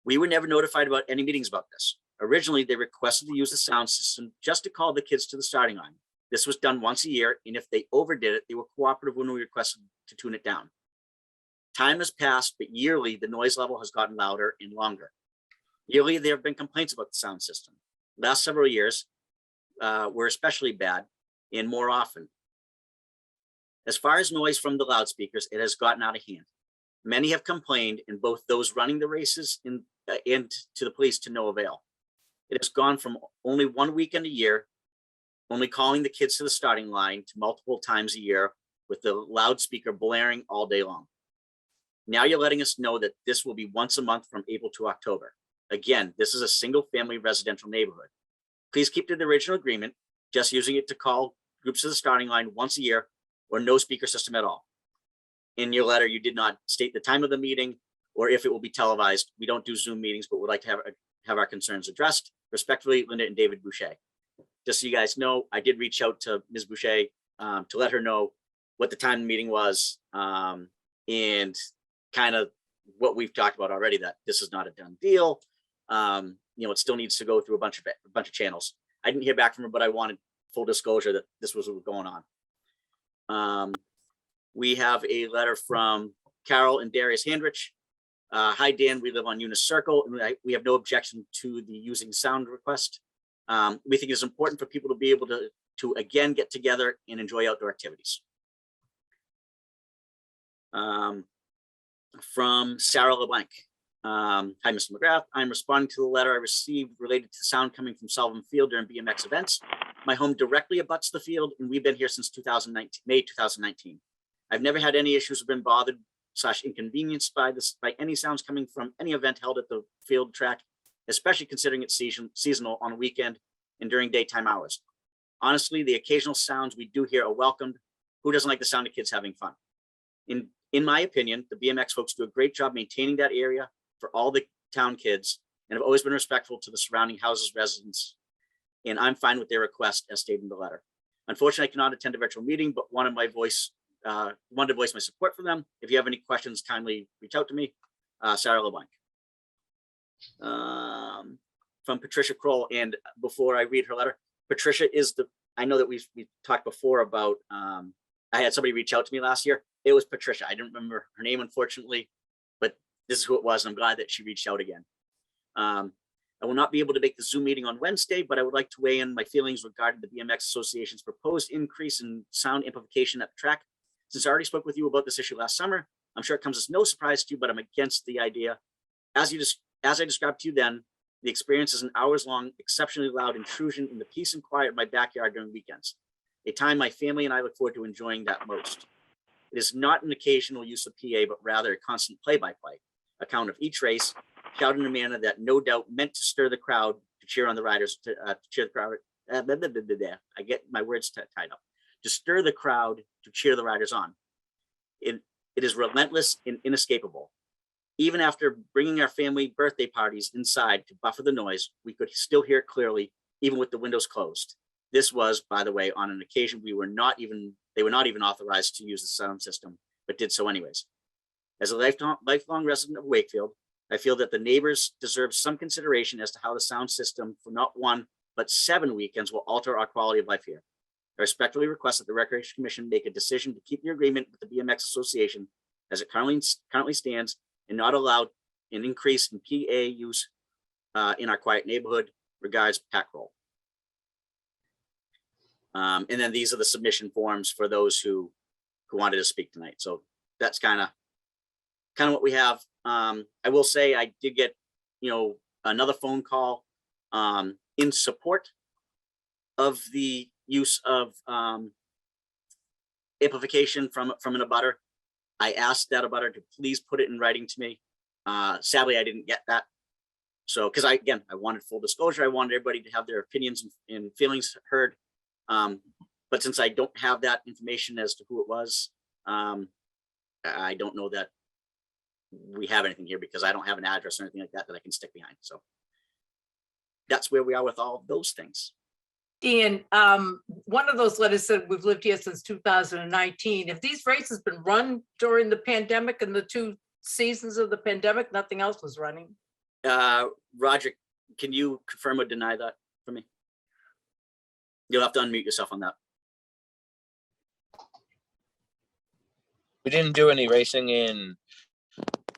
We were never notified about any meetings about this. Originally, they requested to use the sound system just to call the kids to the starting line. This was done once a year, and if they overdid it, they were cooperative when we requested to tune it down. Time has passed, but yearly, the noise level has gotten louder and longer. Yearly, there have been complaints about the sound system. Last several years were especially bad and more often. As far as noise from the loudspeakers, it has gotten out of hand. Many have complained, and both those running the races and to the police to no avail. It has gone from only one weekend a year, only calling the kids to the starting line, to multiple times a year with the loudspeaker blaring all day long. Now you're letting us know that this will be once a month from April to October. Again, this is a single-family residential neighborhood. Please keep to the original agreement, just using it to call groups to the starting line once a year, or no speaker system at all. In your letter, you did not state the time of the meeting or if it will be televised. We don't do Zoom meetings, but would like to have our concerns addressed. Respectfully, Linda and David Boucher. Just so you guys know, I did reach out to Ms. Boucher to let her know what the time of the meeting was, and kind of what we've talked about already, that this is not a done deal. It still needs to go through a bunch of channels. I didn't hear back from her, but I wanted full disclosure that this was what was going on. We have a letter from Carol and Darius Handrich. Hi, Dan, we live on Eunice Circle, and we have no objection to the using sound request. We think it's important for people to be able to again get together and enjoy outdoor activities. From Sarah LeBlanc. Hi, Mr. McGrath. I'm responding to the letter I received related to sound coming from Sullivan Field during BMX events. My home directly abuts the field, and we've been here since May 2019. I've never had any issues or been bothered / inconvenienced by any sounds coming from any event held at the field track, especially considering it's seasonal on a weekend and during daytime hours. Honestly, the occasional sounds we do hear are welcomed. Who doesn't like the sound of kids having fun? In my opinion, the BMX folks do a great job maintaining that area for all the town kids and have always been respectful to the surrounding houses, residents, and I'm fine with their request as stated in the letter. Unfortunately, I cannot attend a virtual meeting, but wanted to voice my support for them. If you have any questions, kindly reach out to me. Sarah LeBlanc. From Patricia Kroll, and before I read her letter, Patricia is I know that we talked before about, I had somebody reach out to me last year. It was Patricia. I didn't remember her name, unfortunately, but this is who it was. I'm glad that she reached out again. I will not be able to make the Zoom meeting on Wednesday, but I would like to weigh in my feelings regarding the BMX Association's proposed increase in sound amplification at the track. Since I already spoke with you about this issue last summer, I'm sure it comes as no surprise to you, but I'm against the idea. As I described to you then, the experience is an hours-long, exceptionally loud intrusion in the peace and quiet of my backyard during weekends, a time my family and I look forward to enjoying that most. It is not an occasional use of PA, but rather a constant play-by-play account of each race, shouted in a manner that no doubt meant to stir the crowd to cheer on the riders, to cheer the crowd. I get my words tied up. To stir the crowd to cheer the riders on. It is relentless and inescapable. Even after bringing our family birthday parties inside to buffer the noise, we could still hear it clearly, even with the windows closed. This was, by the way, on an occasion they were not even authorized to use the sound system, but did so anyways. As a lifelong resident of Wakefield, I feel that the neighbors deserve some consideration as to how the sound system for not 1, but 7 weekends will alter our quality of life here. I respectfully request that the Recreation Commission make a decision to keep the agreement with the BMX Association as it currently stands, and not allowed an increase in PA use in our quiet neighborhood. Regards, Pat Kroll. And then these are the submission forms for those who wanted to speak tonight. So that's kind of what we have. I will say I did get, another phone call in support of the use of amplification from an abutter. I asked that abutter to please put it in writing to me. Sadly, I didn't get that. So, because I wanted full disclosure. I wanted everybody to have their opinions and feelings heard. But since I don't have that information as to who it was, I don't know that we have anything here because I don't have an address or anything like that I can stick behind. So that's where we are with all of those things. Dan, one of those letters said we've lived here since 2019. If these races been run during the pandemic and the 2 seasons of the pandemic, nothing else was running? Roger, can you confirm or deny that for me? You'll have to unmute yourself on that. We didn't do any racing in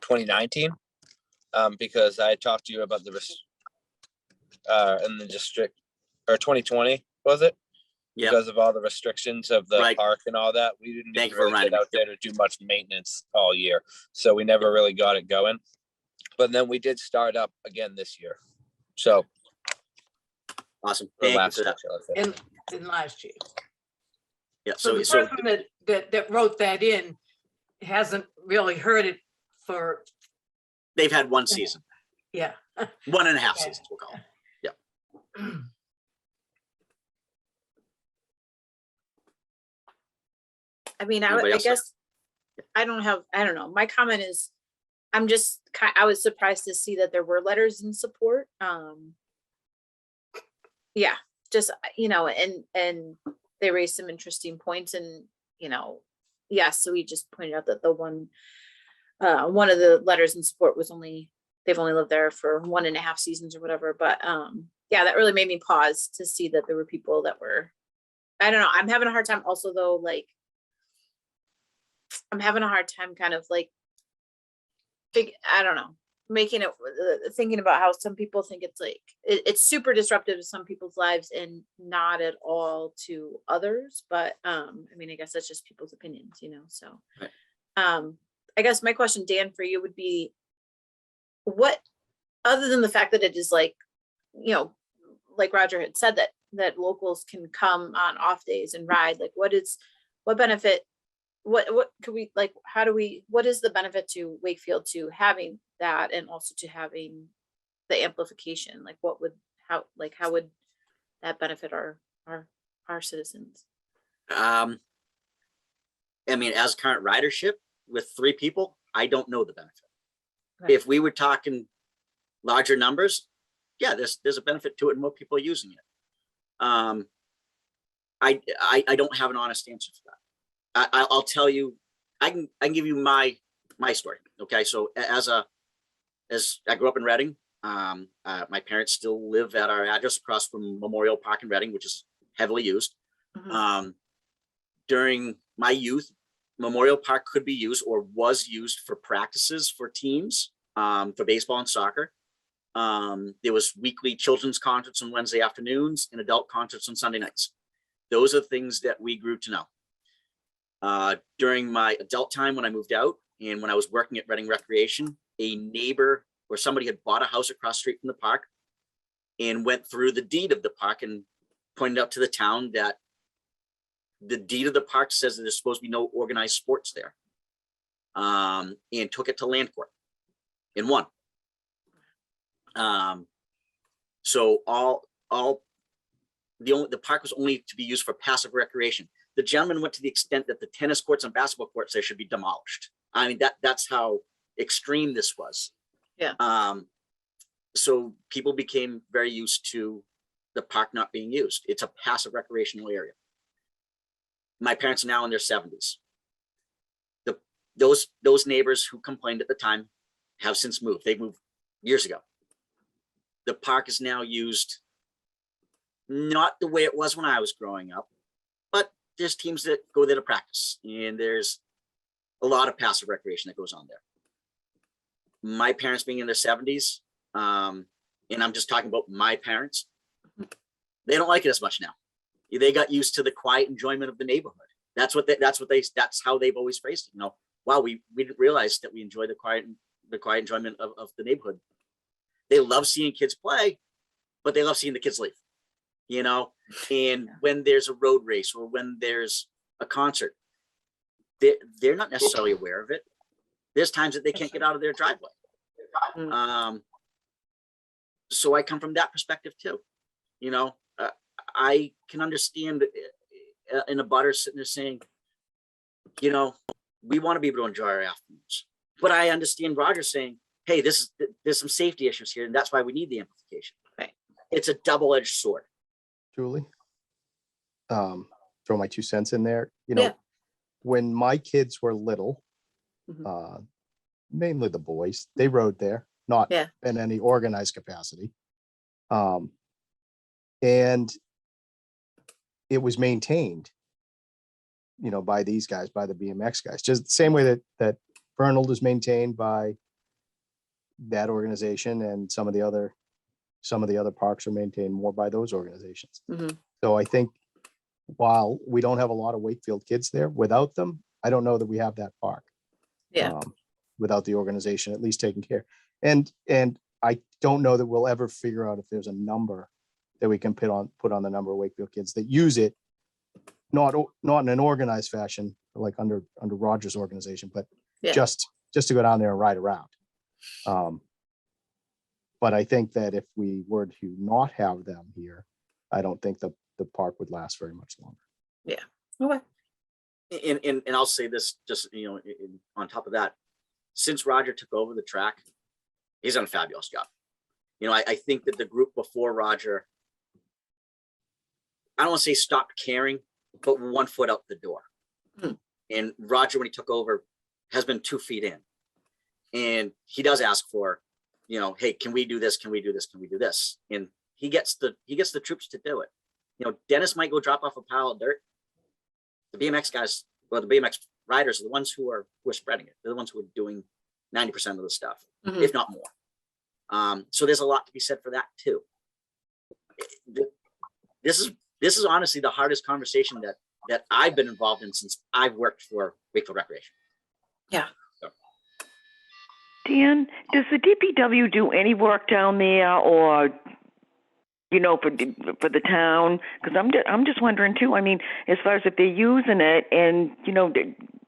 2019 because I talked to you about the in the district, or 2020 was it? Yeah. Because of all the restrictions of the Right. park and all that, we didn't Thank even you for really get reminding me. out there to do much maintenance all year, so we never really got it going. But then we did start up again this year. So Awesome. or Thank you last for that. year, let's say. In last year. Yeah. So the So person that wrote that in hasn't really heard it for, they've had one season, yeah. 1.5 Okay. seasons, we'll call it. Yeah. I mean, I Anybody else? guess I don't know. My comment is, I was surprised to see that there were letters in support. Yeah, just, and they raised some interesting points and, yes, so we just pointed out that the one of the letters in support was they've only lived there for 1.5 seasons or whatever. But yeah, that really made me pause to see that there were people that were, I don't know. I'm having a hard time also though, like, I'm having a hard time kind of like, I don't know, making it, thinking about how some people think it's like, it's super disruptive to some people's lives and not at all to others. But I mean, I guess that's just people's opinions, so. Right. I guess my question, Dan, for you would be, what, other than the fact that it is like, like Roger had said, that locals can come on off days and ride, like what benefit, what could we, like, what is the benefit to Wakefield to having that and also to having the amplification? Like how would that benefit our citizens? I mean, as current ridership with 3 people, I don't know the benefit. Right. If we were talking larger numbers, yeah, there's a benefit to it and more people are using it. I don't have an honest answer for that. I'll tell you, I can give you my story. Okay, so as I grew up in Reading, my parents still live at our address across from Memorial Park in Reading, which is heavily used. Mm-hmm. During my youth, Memorial Park could be used or was used for practices for teams, for baseball and soccer. There was weekly children's concerts on Wednesday afternoons and adult concerts on Sunday nights. Those are things that we grew to know. During my adult time when I moved out and when I was working at Reading Recreation, a neighbor or somebody had bought a house across the street from the park and went through the deed of the park and pointed out to the town that the deed of the park says that there's supposed to be no organized sports there, and took it to land court and won. So the park was only to be used for passive recreation. The gentleman went to the extent that the tennis courts and basketball courts there should be demolished. I mean, that's how extreme this was. Yeah. So people became very used to the park not being used. It's a passive recreational area. My parents are now in their 70s. Those neighbors who complained at the time have since moved. They moved years ago. The park is now used not the way it was when I was growing up, but there's teams that go there to practice, and there's a lot of passive recreation that goes on there. My parents being in their 70s, and I'm just talking about my parents, they don't like it as much now. They got used to the quiet enjoyment of the neighborhood. That's how they've always phrased it. You know, wow, we didn't realize that we enjoy the quiet enjoyment of the neighborhood. They love seeing kids play, but they love seeing the kids leave, you know? And when there's a road race or when there's a concert, they're not necessarily aware of it. There's times that they can't get out of their driveway. So I come from that perspective too. You know, I can understand in a butter sitting there saying, you know, we want to be able to enjoy our afternoons. But I understand Roger saying, hey, there's some safety issues here, and that's why we need the amplification. Right. It's a double-edged sword. Julie, throw my 2 cents in there. You know, Yeah. when my kids were little, Mhm. mainly the boys, they rode there, not Yeah. in any organized capacity. And it was maintained, you know, by these guys, by the BMX guys, just the same way that Fernald is maintained by that organization, and some of the other parks are maintained more by those organizations. Mhm. So I think while we don't have a lot of Wakefield kids there, without them, I don't know that we have that park. Yeah. Without the organization at least taking care. And I don't know that we'll ever figure out if there's a number that we can put on the number of Wakefield kids that use it, not in an organized fashion, like under Roger's organization, but Yeah. just to go down there and ride around. But I think that if we were to not have them here, I don't think the park would last very much longer. Okay. And I'll say this, just, you know, on top of that, since Roger took over the track, he's done a fabulous job. You know, I think that the group before Roger, I don't want to say stopped caring, but 1 foot out the door. And Roger, when he took over, has been 2 feet in. And he does ask for, you know, hey, can we do this? Can we do this? Can we do this? And he gets the troops to do it. You know, Dennis might go drop off a pile of dirt. The BMX guys, well, the BMX riders are the ones who are spreading it. They're the ones who are doing 90% of the stuff, Mhm. if not more. So there's a lot to be said for that too. This is honestly the hardest conversation that I've been involved in since I've worked for Wakefield Recreation. Yeah. Dan, does the DPW do any work down there, or, you know, for the town? Because I'm just wondering too. I mean, as far as if they're using it, and you know,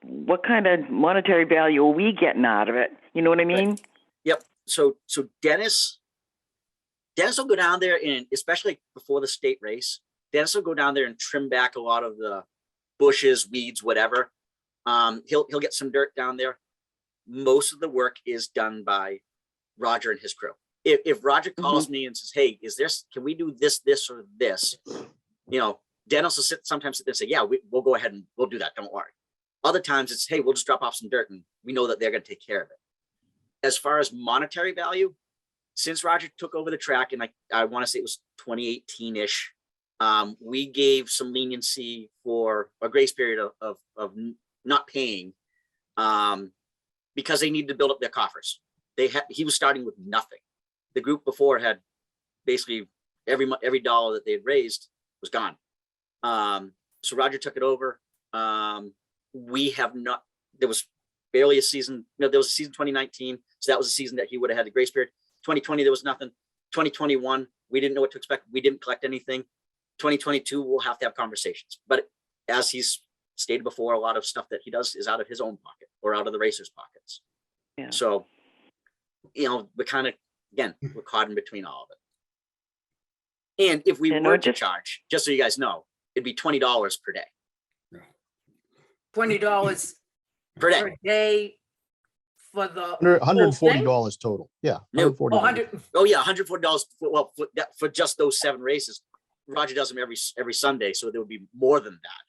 what kind of monetary value are we getting out of it? You know what I mean? Right. Yep. So Dennis will go down there, and especially before the state race, Dennis will go down there and trim back a lot of the bushes, weeds, whatever. He'll get some dirt down there. Most of the work is done by Roger and his crew. If Roger calls me and says, hey, can we do this, or this? You know, Dennis will sometimes sit there and say, yeah, we'll go ahead and we'll do that. Don't worry. Other times it's, hey, we'll just drop off some dirt and we know that they're going to take care of it. As far as monetary value, since Roger took over the track, and I want to say it was 2018-ish, we gave some leniency for a grace period of not paying, because they needed to build up their coffers. He was starting with nothing. The group before had basically every dollar that they had raised was gone. So Roger took it over. We have not, there was barely a season. No, there was a season 2019. So that was a season that he would have had the grace period. 2020, there was nothing. 2021, we didn't know what to expect. We didn't collect anything. 2022, we'll have to have conversations. But as he's stated before, a lot of stuff that he does is out of his own pocket or out of the racers' pockets. Yeah. So, you know, we're kind of, again, we're caught in between all of it. And if we were to charge, just so you guys know, it'd be $20 per day. $20 Per day. per day for the $140 total. Yeah. No. $140. Oh yeah, $140 for just those 7 races. Roger does them every Sunday, so there would be more than that.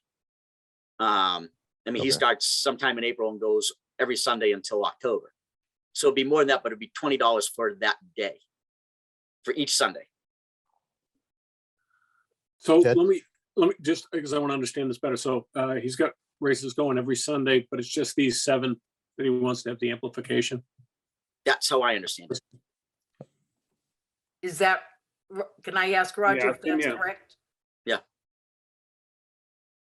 I mean, he starts sometime in April and goes every Sunday until October. So it'd be more than that, but it'd be $20 for that day, for each Sunday. So Ted? let me just, because I want to understand this better. So he's got races going every Sunday, but it's just these 7 that he wants to have the amplification. That's how I understand it. Is that, can I ask Roger if that's Yeah. correct?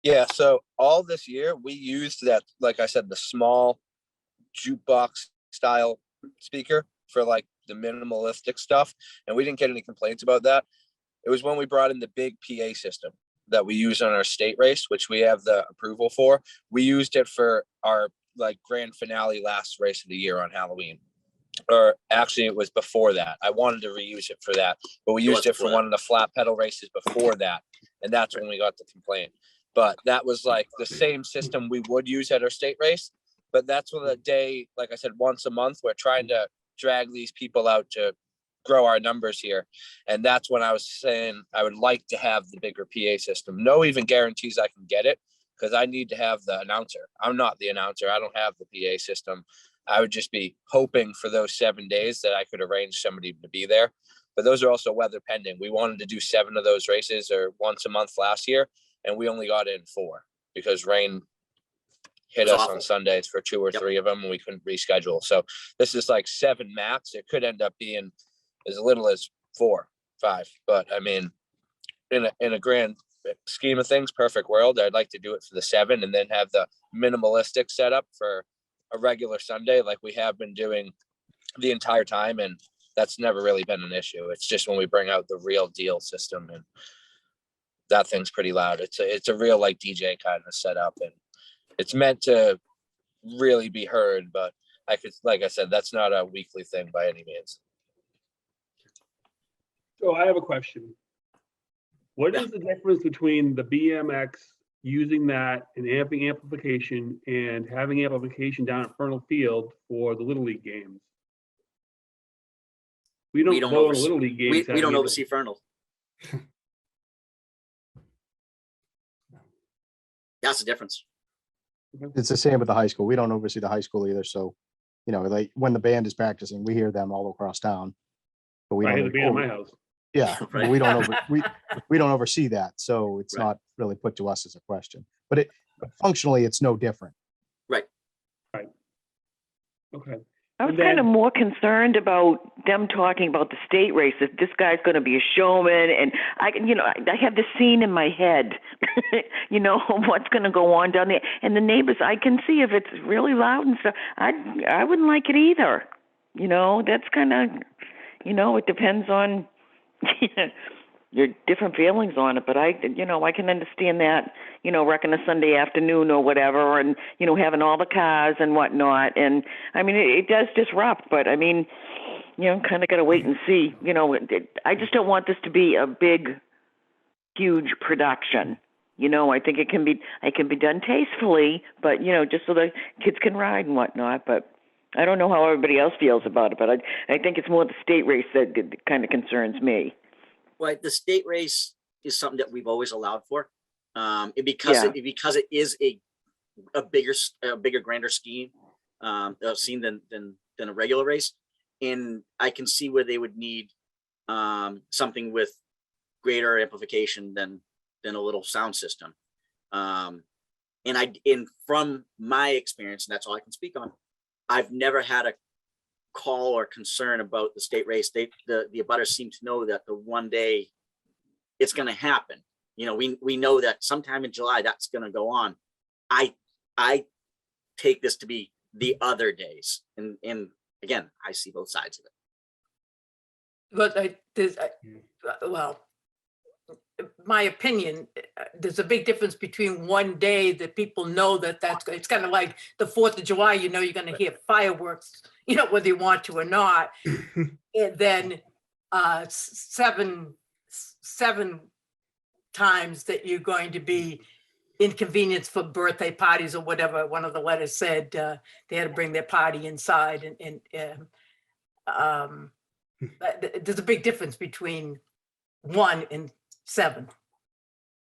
Yeah, so all this year we used that, like I said, the small jukebox style speaker for like the minimalistic stuff, and we didn't get any complaints about that. It was when we brought in the big PA system that we use on our state race, which we have the approval for. We used it for our like grand finale last race of the year on Halloween. Or actually it was before that. I wanted to reuse it for that, but we used it for one of the flat pedal races before that. And that's when we got the complaint. But that was like the same system we would use at our state race. But that's when the day, like I said, once a month, we're trying to drag these people out to grow our numbers here. And that's when I was saying I would like to have the bigger PA system. No even guarantees I can get it because I need to have the announcer. I'm not the announcer. I don't have the PA system. I would just be hoping for those 7 days that I could arrange somebody to be there. But those are also weather pending. We wanted to do 7 of those races or once a month last year, and we only got in 4 because rain hit It's us awful. on Sundays for 2 or 3 of them, and we couldn't reschedule. So this is like 7 max. It could end up being as little as 4, 5. But I mean, in a grand scheme of things, perfect world, I'd like to do it for the 7 and then have the minimalistic setup for a regular Sunday like we have been doing the entire time. And that's never really been an issue. It's just when we bring out the real deal system, and that thing's pretty loud. It's a real like DJ kind of setup, and it's meant to really be heard, but like I said, that's not a weekly thing by any means. So I have a question. What is the difference between the BMX using that and amping amplification and having amplification down at Fernan Field for the Little League games? We don't vote on Little League games. We don't oversee Fernan. That's the difference. It's the same with the high school. We don't oversee the high school either. So, like when the band is practicing, we hear them all across town. But we I don't. had to be in my house. Yeah, Right. we don't we don't oversee that, so it's Right. not really put to us as a question. But functionally, it's no different. Okay. I was And kind of then- more concerned about them talking about the state race. If this guy's going to be a showman, and I have this scene in my head, what's going to go on down there. And the neighbors, I can see if it's really loud and stuff. I wouldn't like it either. That's kind of, it depends on your different feelings on it. But I can understand that, wrecking a Sunday afternoon or whatever, and, having all the cars and whatnot. And I mean, it does disrupt, but I mean, kind of got to wait and see. I just don't want this to be a big, huge production. I think it can be done tastefully, but, just so the kids can ride and whatnot. But I don't know how everybody else feels about it, but I think it's more the state race that kind of concerns me. Well, the state race is something that we've always allowed for. Because it is a bigger, grander scheme scene than a regular race. And I can see where they would need something with greater amplification than a little sound system. And from my experience, and that's all I can speak on, I've never had a call or concern about the state race. The abutters seem to know that the one day it's going to happen. We know that sometime in July that's going to go on. I take this to be the other days, and again, I see both sides of it. But well, my opinion, there's a big difference between one day that people know it's kind of like the 4th of July, you're going to hear fireworks, whether you want to or not. And then 7 times that you're going to be inconvenienced for birthday parties or whatever. One of the letters said they had to bring their party inside, there's a big difference between 1 and 7,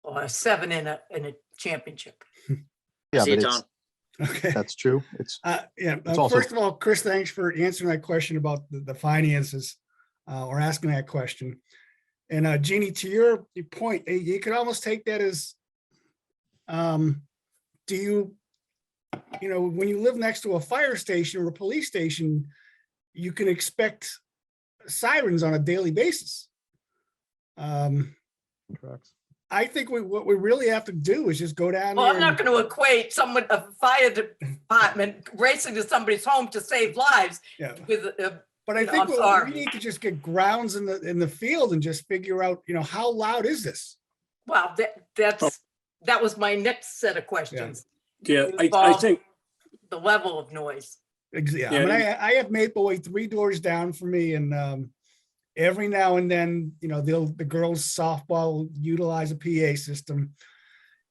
or 7 in a championship. Yeah, See you, but Tom. Okay. that's true. It's also- First of all, Chris, thanks for answering that question about the finances, or asking that question. And Jeannie, to your point, you could almost take that as, do you you know, when you live next to a fire station or a police station, you can expect sirens on a daily basis. Trucks. I think what we really have to do is just go down Well, there. I'm not going to equate someone, a fire department racing to somebody's home to save lives Yeah. with, But I you know, think I'm we sorry. need to just get grounds in the field and just figure out, you know, how loud is this? well, that was my next set of questions. Yeah, I Involve think, The level of noise. Yeah, I Yeah, mean, I have Mapleway 3 doors down for me, and every now and then, you know, the girls softball utilize a PA system.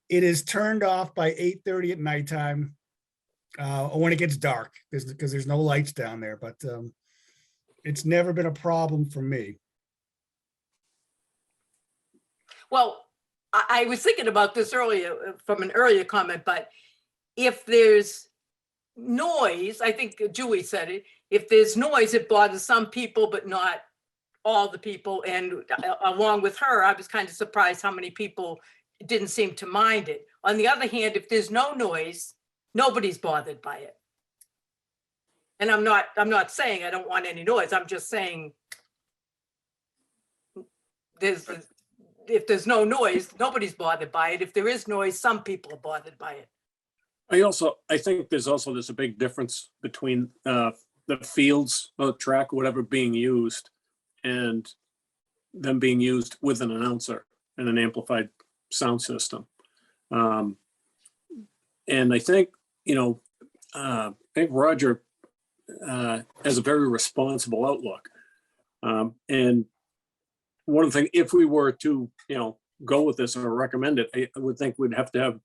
It is turned off by 8:30 at nighttime, or when it gets dark, because there's no lights down there. But it's never been a problem for me. Well, I was thinking about this earlier from an earlier comment, but if there's noise, I think Julie said it, if there's noise, it bothers some people, but not all the people. And along with her, I was kind of surprised how many people didn't seem to mind it. On the other hand, if there's no noise, nobody's bothered by it. And I'm not saying I don't want any noise. I'm just saying if there's no noise, nobody's bothered by it. If there is noise, some people are bothered by it. I think there's a big difference between the fields, the track, whatever being used, and them being used with an announcer and an amplified sound system. And I think, I think Roger has a very responsible outlook. And one of the things, if we were to, go with this or recommend it, I would think we'd have to have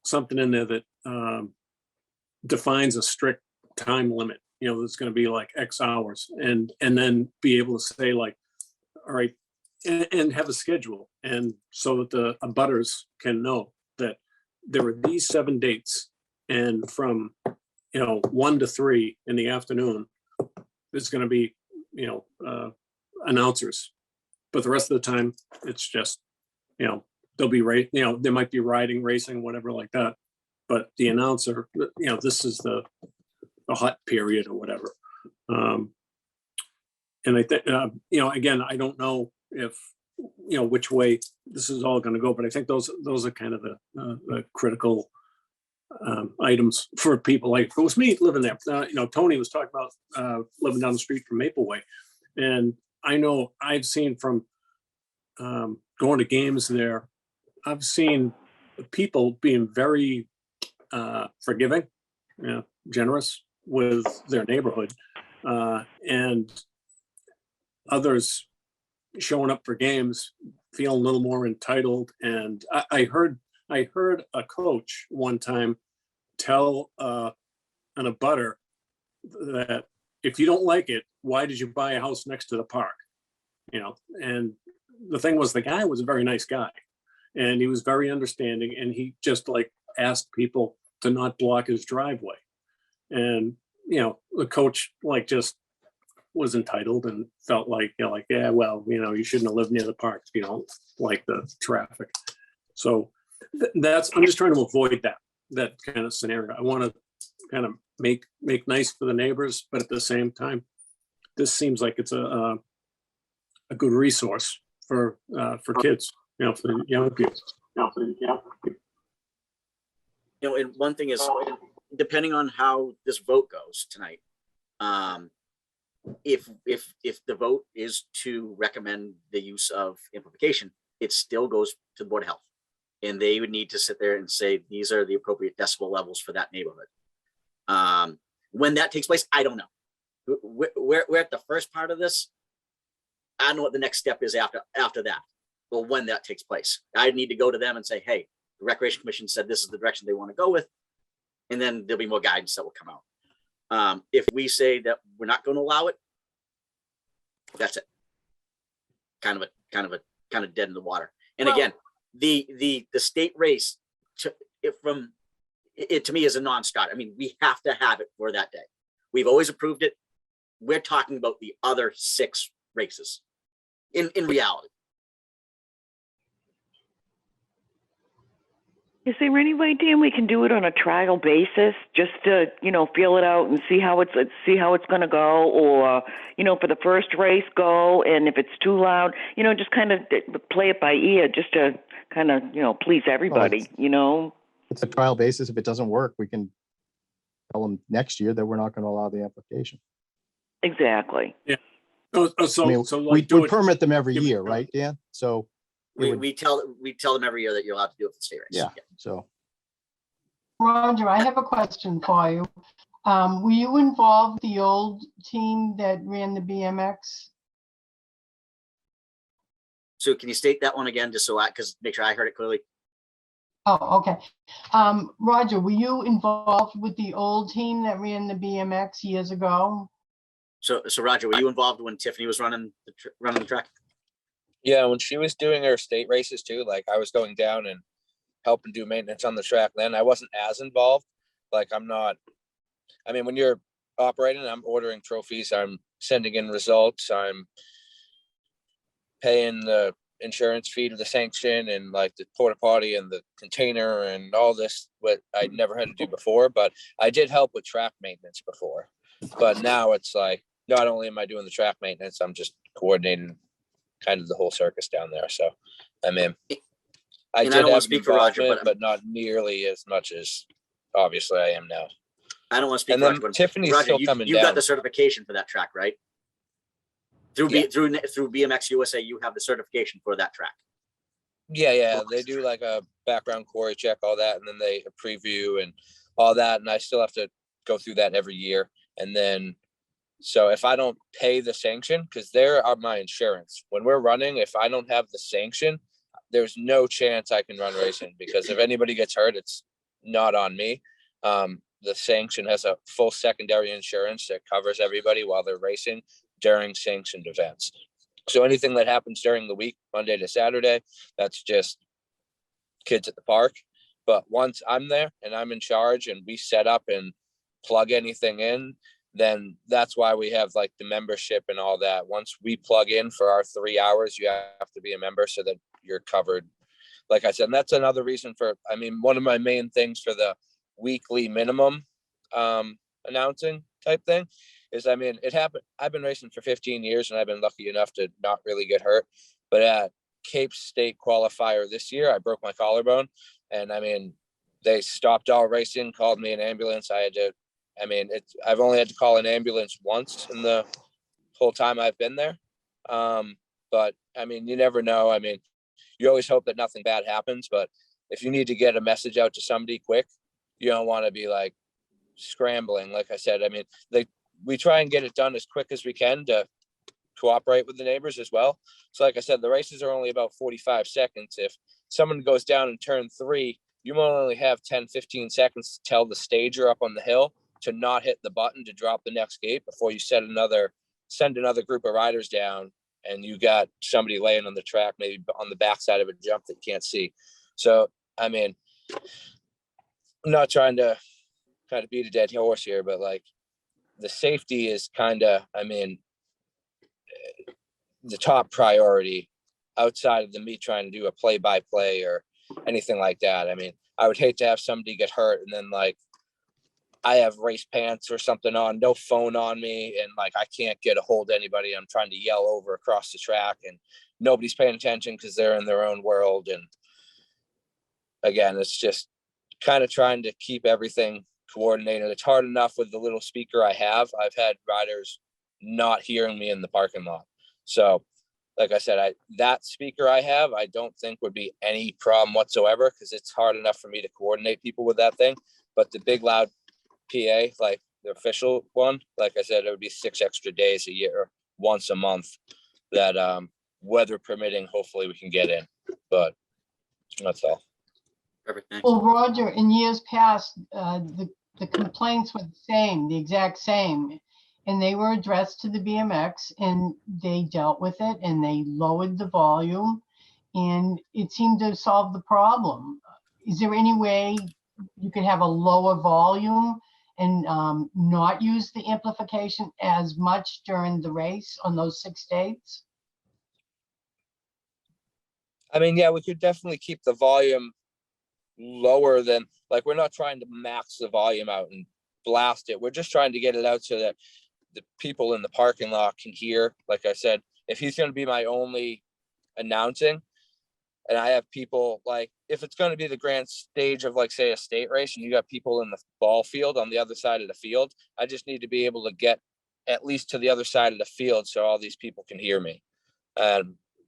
something in there that defines a strict time limit. It's going to be like X hours, and then be able to say like, all right, and have a schedule, and so that the abutters can know that there are these 7 dates, and from 1 to 3 in the afternoon, there's going to be announcers, but the rest of the time it's just they'll be there might be riding, racing, whatever like that, but the announcer, this is the hot period or whatever. And I think again, I don't know if which way this is all going to go, but I think those are kind of the critical items for people. Like it was me living there. Tony was talking about living down the street from Mapleway, and I know I've seen from going to games there, I've seen people being very forgiving, generous with their neighborhood, and others showing up for games feeling a little more entitled. And I heard a coach one time tell an abutter that if you don't like it, why did you buy a house next to the park? And the thing was, the guy was a very nice guy, and he was very understanding, and he just like asked people to not block his driveway. And the coach like just was entitled and felt like yeah, well, you shouldn't have lived near the park if you don't like the traffic. So I'm just trying to avoid that kind of scenario. I want to kind of make nice for the neighbors, but at the same time, this seems like it's a good resource for kids, for the young people. And one thing is, depending on how this vote goes tonight, if the vote is to recommend the use of amplification, it still goes to the Board of Health, and they would need to sit there and say these are the appropriate decibel levels for that neighborhood. When that takes place, I don't know. We're at the first part of this. I don't know what the next step is after that, but when that takes place, I need to go to them and say, hey, the Recreation Commission said this is the direction they want to go with, and then there'll be more guidance that will come out. If we say that we're not going to allow it, that's it. Kind of dead in the water. And Well, again, the state race to me is a non-starter. I mean, we have to have it for that day. We've always approved it. We're talking about the other 6 races in reality. Is there any way, Dan, we can do it on a trial basis, just to, feel it out and see how it's going to go, or, for the first race go, and if it's too loud, just kind of play it by ear, just to kind of, please everybody, It's a trial basis. If it doesn't work, we can tell them next year that we're not going to allow the application. Exactly. Oh, I mean, so we like do it. permit them every give it year, a- right, Dan? So it would- We tell them every year that you're allowed to do it for the state race. yeah, so Roger, I have a question for you. Were you involved the old team that ran the BMX? So can you state that one again, just because make sure I heard it clearly? Oh, okay. Roger, were you involved with the old team that ran the BMX years ago? So Roger, were you involved when Tiffany was running the track? Yeah, when she was doing her state races too, like I was going down and helping do maintenance on the track then. I wasn't as involved. Like I'm not, I mean, when you're operating, I'm ordering trophies, I'm sending in results, I'm paying the insurance fee to the sanction and like the porta potty and the container and all this, what I never had to do before, but I did help with track maintenance before. But now it's like, not only am I doing the track maintenance, I'm just coordinating kind of the whole circus down there. So, I mean, I And did I don't wanna have speak for Roger, involvement, but- but not nearly as much as obviously I am now. I don't want to speak And for then Roger, but Tiffany's Roger, still you coming got down. the certification for that track, right? Through BMX USA, you have the certification for that track. Yeah, they do like a background query check, all that, and then they preview and all that, and I still have to go through that every year. And then, so if I don't pay the sanction, because there are my insurance, when we're running, if I don't have the sanction, there's no chance I can run racing, because if anybody gets hurt, it's not on me. The sanction has a full secondary insurance that covers everybody while they're racing during sanctioned events. So anything that happens during the week, Monday to Saturday, that's just kids at the park. But once I'm there and I'm in charge and we set up and plug anything in, then that's why we have like the membership and all that. Once we plug in for our 3 hours, you have to be a member so that you're covered. Like I said, and that's another reason for, I mean, one of my main things for the weekly minimum announcing type thing is, I mean, it happened. I've been racing for 15 years and I've been lucky enough to not really get hurt. But at Cape State qualifier this year, I broke my collarbone. And I mean, they stopped all racing, called me an ambulance. I've only had to call an ambulance once in the whole time I've been there. But I mean, you never know. I mean, you always hope that nothing bad happens, but if you need to get a message out to somebody quick, you don't want to be like scrambling. Like I said, I mean, we try and get it done as quick as we can to cooperate with the neighbors as well. So like I said, the races are only about 45 seconds. If someone goes down in turn 3, you only have 10, 15 seconds to tell the stager up on the hill to not hit the button to drop the next gate before you send another group of riders down and you got somebody laying on the track, maybe on the backside of a jump that you can't see. So, I mean, I'm not trying to beat a dead horse here, but like the safety is the top priority outside of me trying to do a play-by-play or anything like that. I mean, I would hate to have somebody get hurt and then like I have race pants or something on, no phone on me, and like I can't get a hold of anybody. I'm trying to yell over across the track and nobody's paying attention because they're in their own world. And again, it's just kind of trying to keep everything coordinated. It's hard enough with the little speaker I have. I've had riders not hearing me in the parking lot. So like I said, that speaker I have, I don't think would be any problem whatsoever because it's hard enough for me to coordinate people with that thing. But the big loud PA, like the official one, like I said, it would be 6 extra days a year, once a month that weather permitting, hopefully we can get in. But that's all. Perfect, thanks. Well, Roger, in years past, the complaints were the exact same, and they were addressed to the BMX and they dealt with it and they lowered the volume and it seemed to solve the problem. Is there any way you could have a lower volume and not use the amplification as much during the race on those 6 dates? I mean, yeah, we could definitely keep the volume lower than, like, we're not trying to max the volume out and blast it. We're just trying to get it out so that the people in the parking lot can hear. Like I said, if he's going to be my only announcing, and I have people, like, if it's going to be the grand stage of, like, say, a state race, and you got people in the ball field on the other side of the field, I just need to be able to get at least to the other side of the field so all these people can hear me.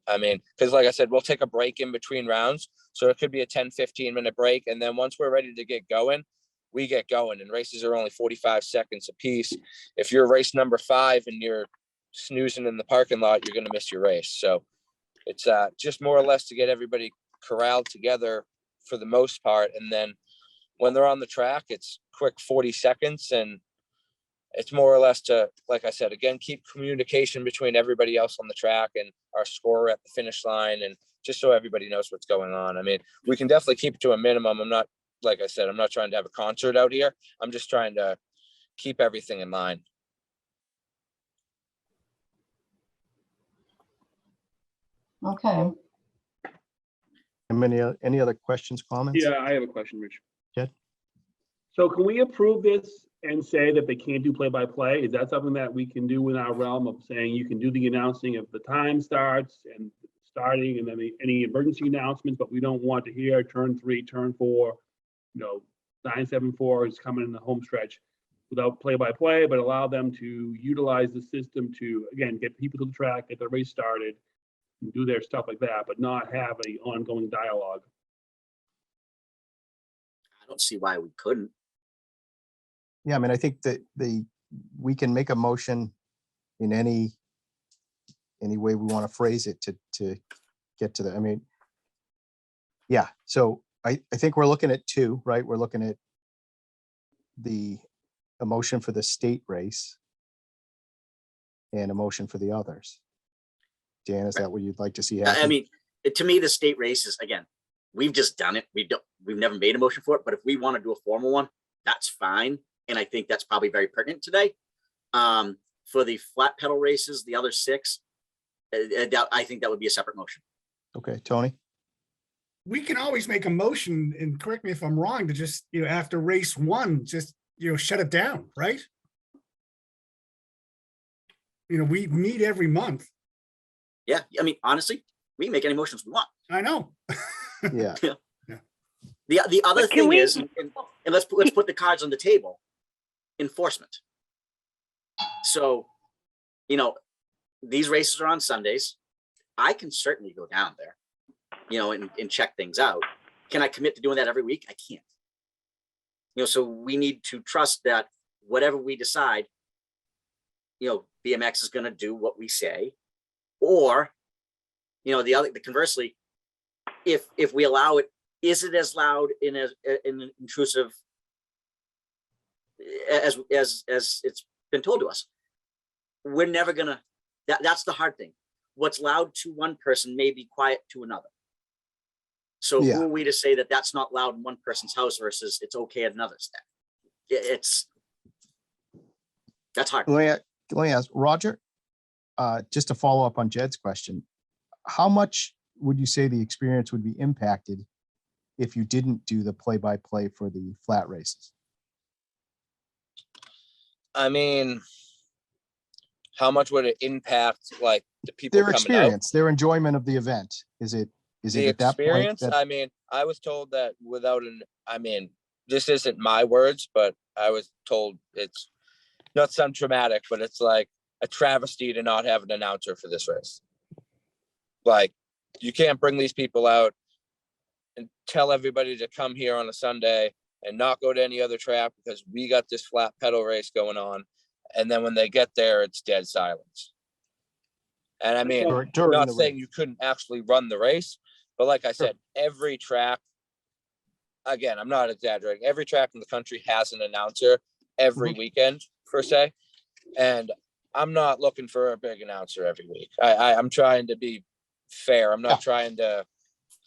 I mean, because like I said, we'll take a break in between rounds. So it could be a 10-15 minute break. And then once we're ready to get going, we get going. And races are only 45 seconds a piece. If you're race number 5 and you're snoozing in the parking lot, you're going to miss your race. So it's just more or less to get everybody corralled together for the most part. And then when they're on the track, it's quick 40 seconds. And it's more or less to, like I said, again, keep communication between everybody else on the track and our scorer at the finish line, and just so everybody knows what's going on. I mean, we can definitely keep it to a minimum. I'm not, like I said, I'm not trying to have a concert out here. I'm just trying to keep everything in line. Okay. Any other questions, comments? Yeah, I have a question, Rich. Jed? So can we approve this and say that they can't do play-by-play? Is that something that we can do in our realm of saying you can do the announcing if the time starts and starting, and then any emergency announcements, but we don't want to hear turn 3, turn 4, 974 is coming in the home stretch without play-by-play, but allow them to utilize the system to, again, get people to the track, get the race started, and do their stuff like that, but not have an ongoing dialogue. I don't see why we couldn't. Yeah, I mean, I think that we can make a motion in any way we want to phrase it to get to the, I mean, yeah, so I think we're looking at 2, right? We're looking at a motion for the state race and a motion for the others. Dan, is that what you'd like to see happen? I mean, to me, the state races, again, we've just done it. We've never made a motion for it, but if we want to do a formal one, that's fine. And I think that's probably very pertinent today. For the flat pedal races, the other 6, I think that would be a separate motion. Okay, Tony? We can always make a motion, and correct me if I'm wrong, to just, after race 1, just, shut it down, right? We meet every month. Yeah, I mean, honestly, we can make any motions we want. I know. Yeah. The other thing is, and let's put the cards on the table. Enforcement. So, these races are on Sundays. I can certainly go down there, and check things out. Can I commit to doing that every week? I can't. So we need to trust that whatever we decide, BMX is going to do what we say, or, conversely, if we allow it, is it as loud in an intrusive as it's been told to us? We're never gonna, that's the hard thing. What's loud to one person may be quiet to another. So Yeah. who are we to say that that's not loud in one person's house versus it's okay at another's? That's hard. Let me ask Roger, just to follow up on Jed's question, how much would you say the experience would be impacted if you didn't do the play-by-play for the flat races? I mean, how much would it impact, like, the people Their coming experience, their enjoyment of the event? Is it the at that point experience? that, I mean, I was told that this isn't my words, but I was told it's not some traumatic, but it's like a travesty to not have an announcer for this race. Like, you can't bring these people out and tell everybody to come here on a Sunday and not go to any other track because we got this flat pedal race going on. And then when they get there, it's dead silence. And I mean, during not the saying race? you couldn't actually run the race, but like I said, every track, again, I'm not exaggerating, every track in the country has an announcer every weekend, per se. And I'm not looking for a big announcer every week. I'm trying to be fair. I'm not trying to,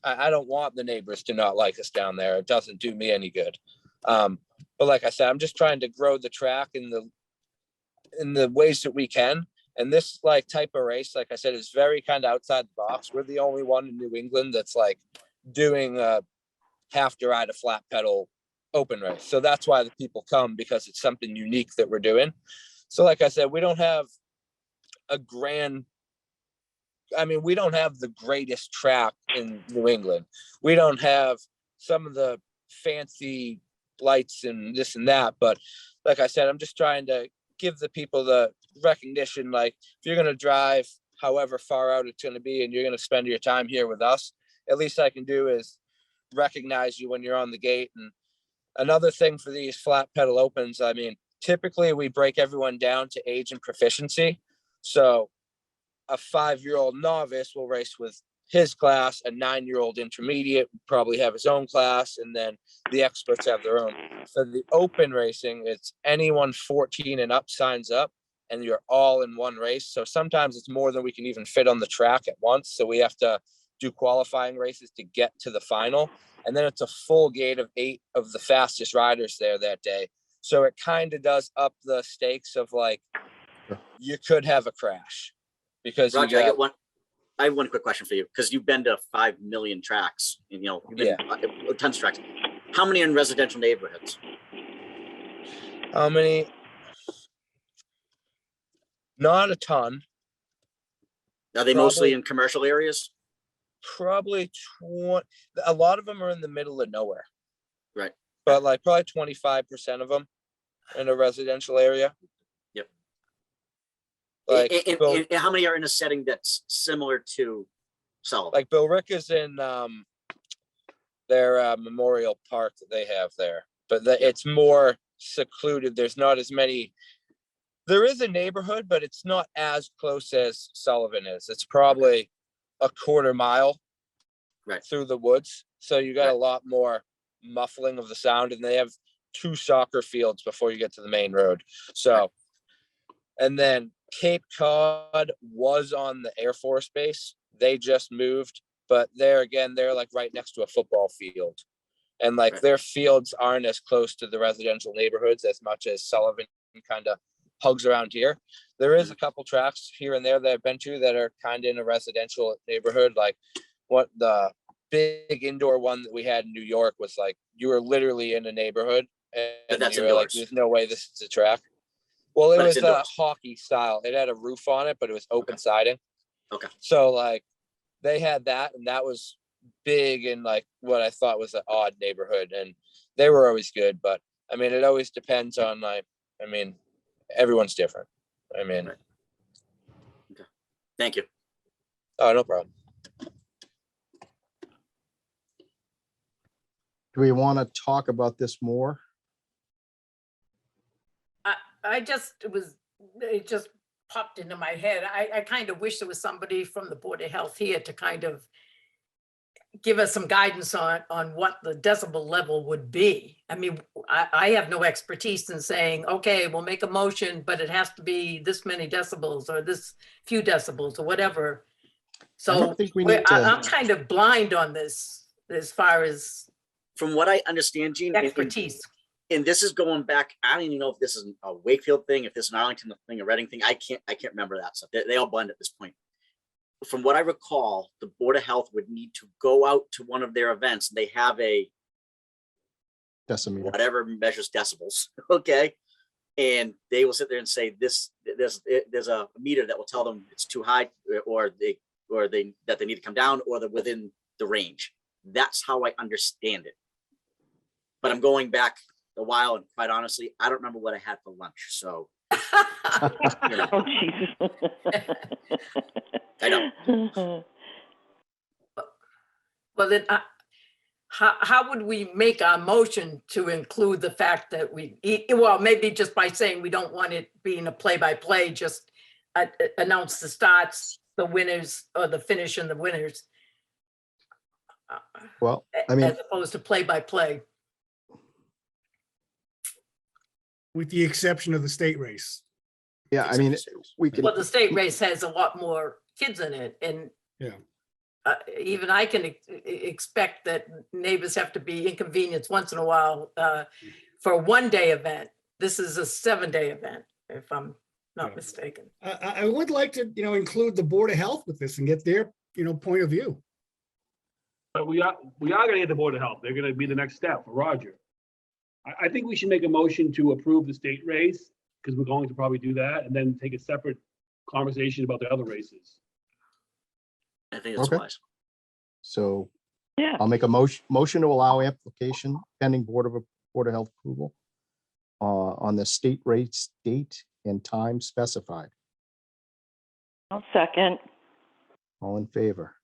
I don't want the neighbors to not like us down there. It doesn't do me any good. But like I said, I'm just trying to grow the track in the ways that we can. And this like type of race, like I said, is very kind of outside the box. We're the only one in New England that's like doing have to ride a flat pedal open race. So that's why the people come, because it's something unique that we're doing. So like I said, we don't have we don't have the greatest track in New England. We don't have some of the fancy lights and this and that. But like I said, I'm just trying to give the people the recognition. Like, if you're going to drive however far out it's going to be and you're going to spend your time here with us, at least I can do is recognize you when you're on the gate. And another thing for these flat pedal opens, I mean, typically we break everyone down to age and proficiency. So a 5-year-old novice will race with his class, a 9-year-old intermediate will probably have his own class, and then the experts have their own. So the open racing, it's anyone 14 and up signs up, and you're all in one race. So sometimes it's more than we can even fit on the track at once. So we have to do qualifying races to get to the final. And then it's a full gate of 8 of the fastest riders there that day. So it kind of does up the stakes of, like, you could have a crash. Because Roger, I have one quick question for you, because you've been to 5 million tracks, and you've been tons of tracks. How many in residential neighborhoods? How many? Not a ton. Are they mostly in commercial areas? Probably 20. A lot of them are in the middle of nowhere. Right. But like probably 25% of them in a residential area. Yep. Like and how many are in a setting that's similar to Sullivan? Like Bill Rick is in their memorial park that they have there, but it's more secluded. There's not as many. There is a neighborhood, but it's not as close as Sullivan is. It's probably a quarter mile through the woods. So you got a lot more muffling of the sound, and they have 2 soccer fields before you get to the main road. So, and then Cape Cod was on the Air Force Base. They just moved, but they're like right next to a football field. And like their fields aren't as close to the residential neighborhoods as much as Sullivan kind of hugs around here. There is a couple tracks here and there that I've been to that are kind of in a residential neighborhood. Like what the big indoor one that we had in New York was like, you were literally in a neighborhood and that's you were like, indoors. there's no way this is a track. Well, it But it's was a indoors. hockey style. It had a roof on it, but it was open siding. Okay. So like they had that, and that was big in like what I thought was an odd neighborhood, and they were always good. But I mean, it always depends on everyone's different. I mean, okay. Thank you. Oh, no problem. Do we want to talk about this more? It just popped into my head. I kind of wish there was somebody from the Board of Health here to kind of give us some guidance on what the decibel level would be. I mean, I have no expertise in saying, okay, we'll make a motion, but it has to be this many decibels or this few decibels or whatever. So I don't think we need to. I'm kind of blind on this as far as From what I understand, Gene, expertise. and this is going back, I don't even know if this is a Wakefield thing, if this is an Arlington thing, a Reading thing. I can't remember that stuff. They all blend at this point. From what I recall, the Board of Health would need to go out to one of their events. They have a decimeter, whatever measures decibels, okay? And they will sit there and say, there's a meter that will tell them it's too high, or that they need to come down, or they're within the range. That's how I understand it. But I'm going back a while, and quite honestly, I don't remember what I had for lunch. So, you know. Oh, Jesus. I know. Well, then how would we make our motion to include the fact that well, maybe just by saying we don't want it being a play-by-play, just announce the starts, the winners, or the finish and the winners. Well, I mean, as opposed to play-by-play. With the exception of the state race. yeah, I mean, we could. Well, the state race has a lot more kids in it, and even I can expect that neighbors have to be inconvenienced once in a while for a 1-day event. This is a 7-day event, if I'm not mistaken. I would like to, include the Board of Health with this and get their, point of view. But we are gonna get the Board of Health. They're gonna be the next step for Roger. I think we should make a motion to approve the state race, because we're going to probably do that, and then take a separate conversation about the other races. I think that's Okay. wise. So Yeah. I'll make a motion to allow application pending Board of Health approval on the state race date and time specified. I'll second. All in favor?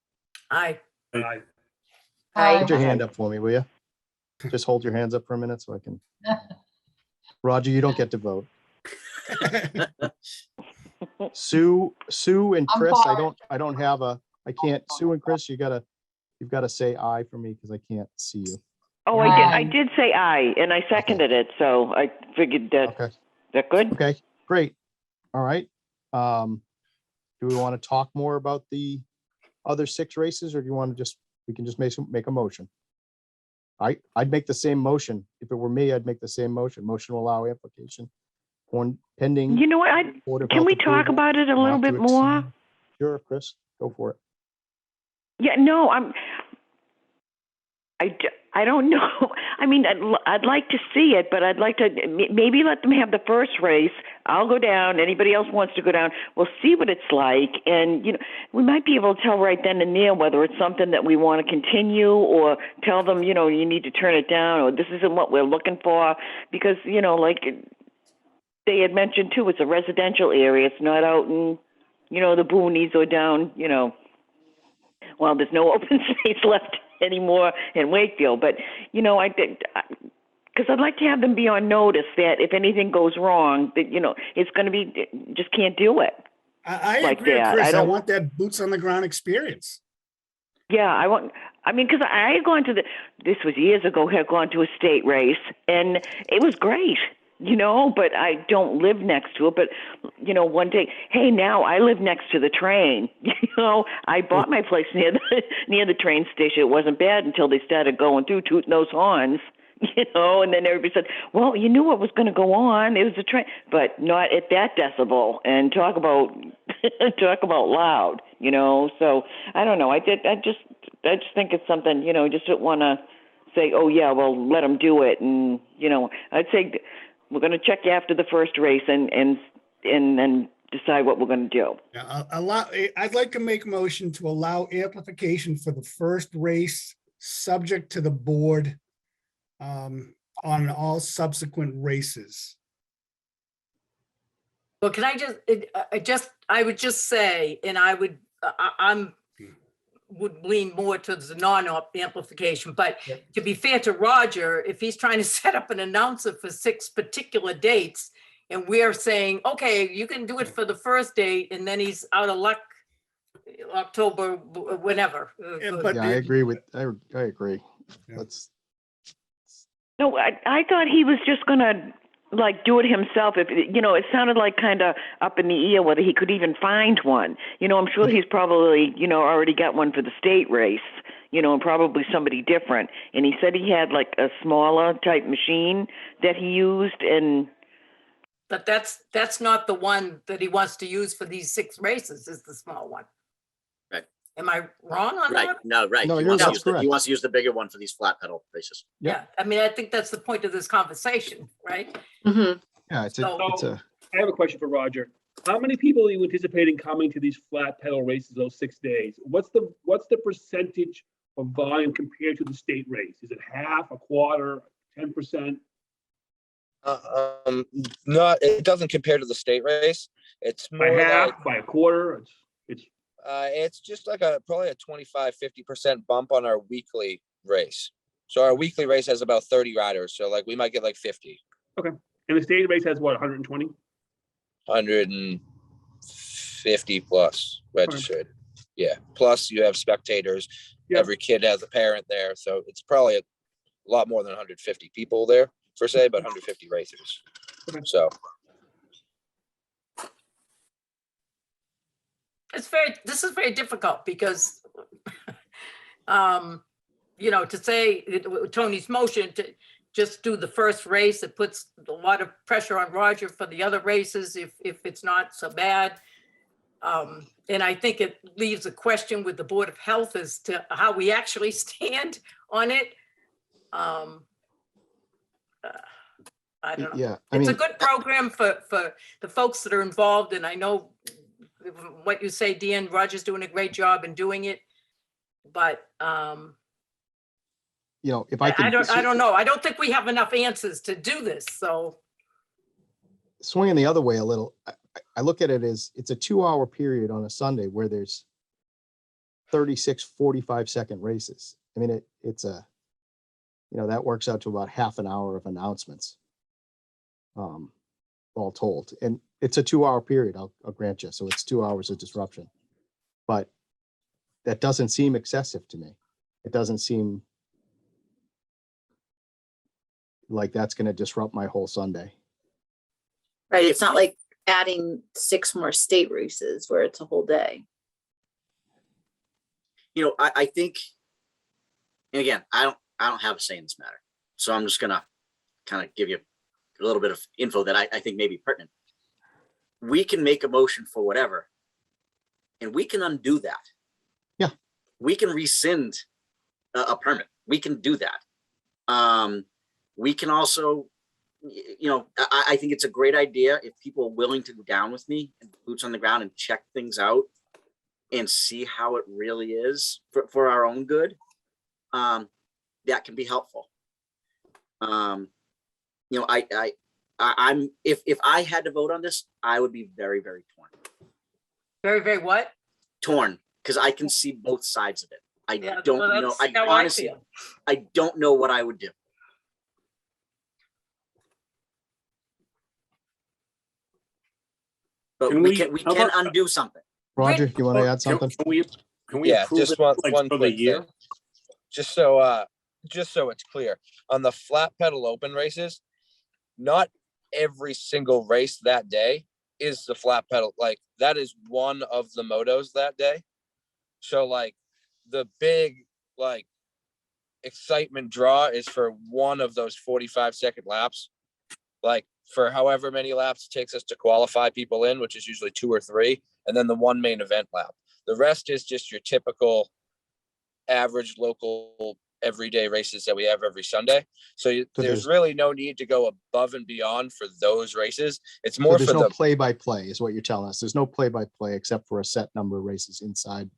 Aye. Aye. Put your Aye. hand up for me, will you? Just hold your hands up for a minute so I can. Roger, you don't get to vote. Sue and I'm Chris, for I can't, Sue and Chris, you've got to say aye for me because I can't see you. Oh, I did say aye, and I seconded it, so I figured that, Okay, is that good? okay, great. All right. Do we want to talk more about the other 6 races, or do you want to we can just make a motion? I'd make the same motion. If it were me, I'd make the same motion. Motion to allow application on pending. You know what, Board of can Health we talk approval, about it a little not to bit more? exceed- Sure, Chris, go for it. Yeah, no, I don't know. I mean, I'd like to see it, but I'd like to maybe let them have the first race. I'll go down. Anybody else wants to go down, we'll see what it's like. And, we might be able to tell right then and there whether it's something that we want to continue, or tell them, you need to turn it down, or this isn't what we're looking for. Because, like they had mentioned too, it's a residential area. It's not out in, the boonies or down, well, there's no open space left anymore in Wakefield, but I think, because I'd like to have them be on notice that if anything goes wrong, that it's going to be, just can't do it. I Like agree with that. Chris. I I don't- want that boots on the ground experience. Yeah, because I had gone to this was years ago, had gone to a state race, and it was great, but I don't live next to it. But, one day, hey, now I live next to the train. I bought my place near the train station. It wasn't bad until they started going through, tooting those horns, and then everybody said, well, you knew what was going to go on. It was a train, but not at that decibel. And talk about loud, So I don't know. I just think it's something, just don't want to say, oh yeah, well, let them do it. And, I'd say we're going to check after the first race and then decide what we're going to do. Yeah, I'd like to make a motion to allow amplification for the first race, subject to the board on all subsequent races. Well, can I would just say, and would lean more towards the non-amplification, but to be fair to Roger, if he's trying to set up an announcer for 6 particular dates, and we're saying, okay, you can do it for the first date, and then he's out of luck October, whenever. But Yeah, I agree. Yeah. Let's, No, I thought he was just going to do it himself. If it sounded like kind of up in the air whether he could even find one. I'm sure he's probably already got one for the state race. And probably somebody different. And he said he had like a smaller type machine that he used. And But that's not the one that he wants to use for these 6 races. Is the small one. Right. Am I wrong on Right. that? No, right. No, He you're- wants to that's use the- correct. He wants to use the bigger one for these flat pedal races. Yep. Yeah. I mean, I think that's the point of this conversation, right? yeah, it's So- a, I have a question for Roger. How many people are you anticipating coming to these flat pedal races those 6 days? What's the percentage of volume compared to the state race? Is it half, a quarter, 10%? Not, it doesn't compare to the state race. It's By more half, like, by a quarter? it's just like probably a 25-50% bump on our weekly race. So our weekly race has about 30 riders. So like we might get like 50, And the state race has what, 120? 150 plus registered. Yeah. Plus you have spectators. Yeah. Every kid has a parent there. So it's probably a lot more than 150 people there per se, but 150 racers. Okay. So This is very difficult because, to say Tony's motion to just do the first race, it puts a lot of pressure on Roger for the other races if it's not so bad. I think it leaves a question with the Board of Health as to how we actually stand on it. I don't know. Yeah, I It's a mean, good program for the folks that are involved, and I know what you say, Dean, Roger's doing a great job in doing it. But if I could. I don't know. I don't think we have enough answers to do this, so. Swinging the other way a little, I look at it as it's a 2-hour period on a Sunday where there's 36 45-second races. I mean, it's a, that works out to about half an hour of announcements, all told. And it's a 2-hour period, I'll grant you. So it's 2 hours of disruption. But that doesn't seem excessive to me. It doesn't seem like that's going to disrupt my whole Sunday. Right, it's not like adding 6 more state races where it's a whole day. I think, and again, I don't have a say in this matter. So I'm just gonna kind of give you a little bit of info that I think may be pertinent. We can make a motion for whatever, and we can undo that. Yeah. We can rescind a permit. We can do that. We can also, I think it's a great idea if people are willing to go down with me and boots on the ground and check things out and see how it really is for our own good. That can be helpful. I'm if I had to vote on this, I would be very, very torn. Very, very what? Torn, because I can see both sides of it. I Yeah, don't well, know. that's I how honestly, feel. I don't know what I would do. But Can we we- can how about- undo something. Roger, you want to add something? Can we Yeah, approve just it one like one for the quick year? thing. Just so it's clear, on the flat pedal open races, not every single race that day is the flat pedal. Like that is one of the motos that day. So like the big like excitement draw is for one of those 45-second laps. Like for however many laps it takes us to qualify people in, which is usually 2 or 3, and then the one main event lap. The rest is just your typical average local everyday races that we have every Sunday. So there's there's- really no need to go above and beyond for those races. It's So more there's for no the play-by-play is what you're telling us. There's no play-by-play except for a set number of races inside.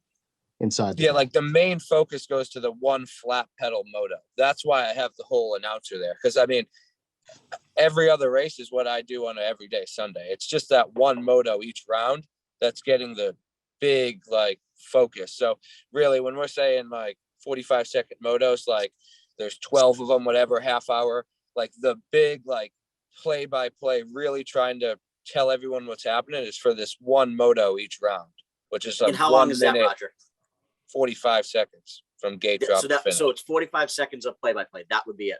The yeah, day. like the main focus goes to the one flat pedal moto. That's why I have the whole announcer there. Because I mean, every other race is what I do on an everyday Sunday. It's just that one moto each round that's getting the big like focus. So really, when we're saying like 45-second motos, like there's 12 of them, whatever, half hour, like the big like play-by-play, really trying to tell everyone what's happening is for this one moto each round, which is like And how long 1 is that, minute, Roger? 45 seconds from gate drop So to finish. so it's 45 seconds of play-by-play. That would be it.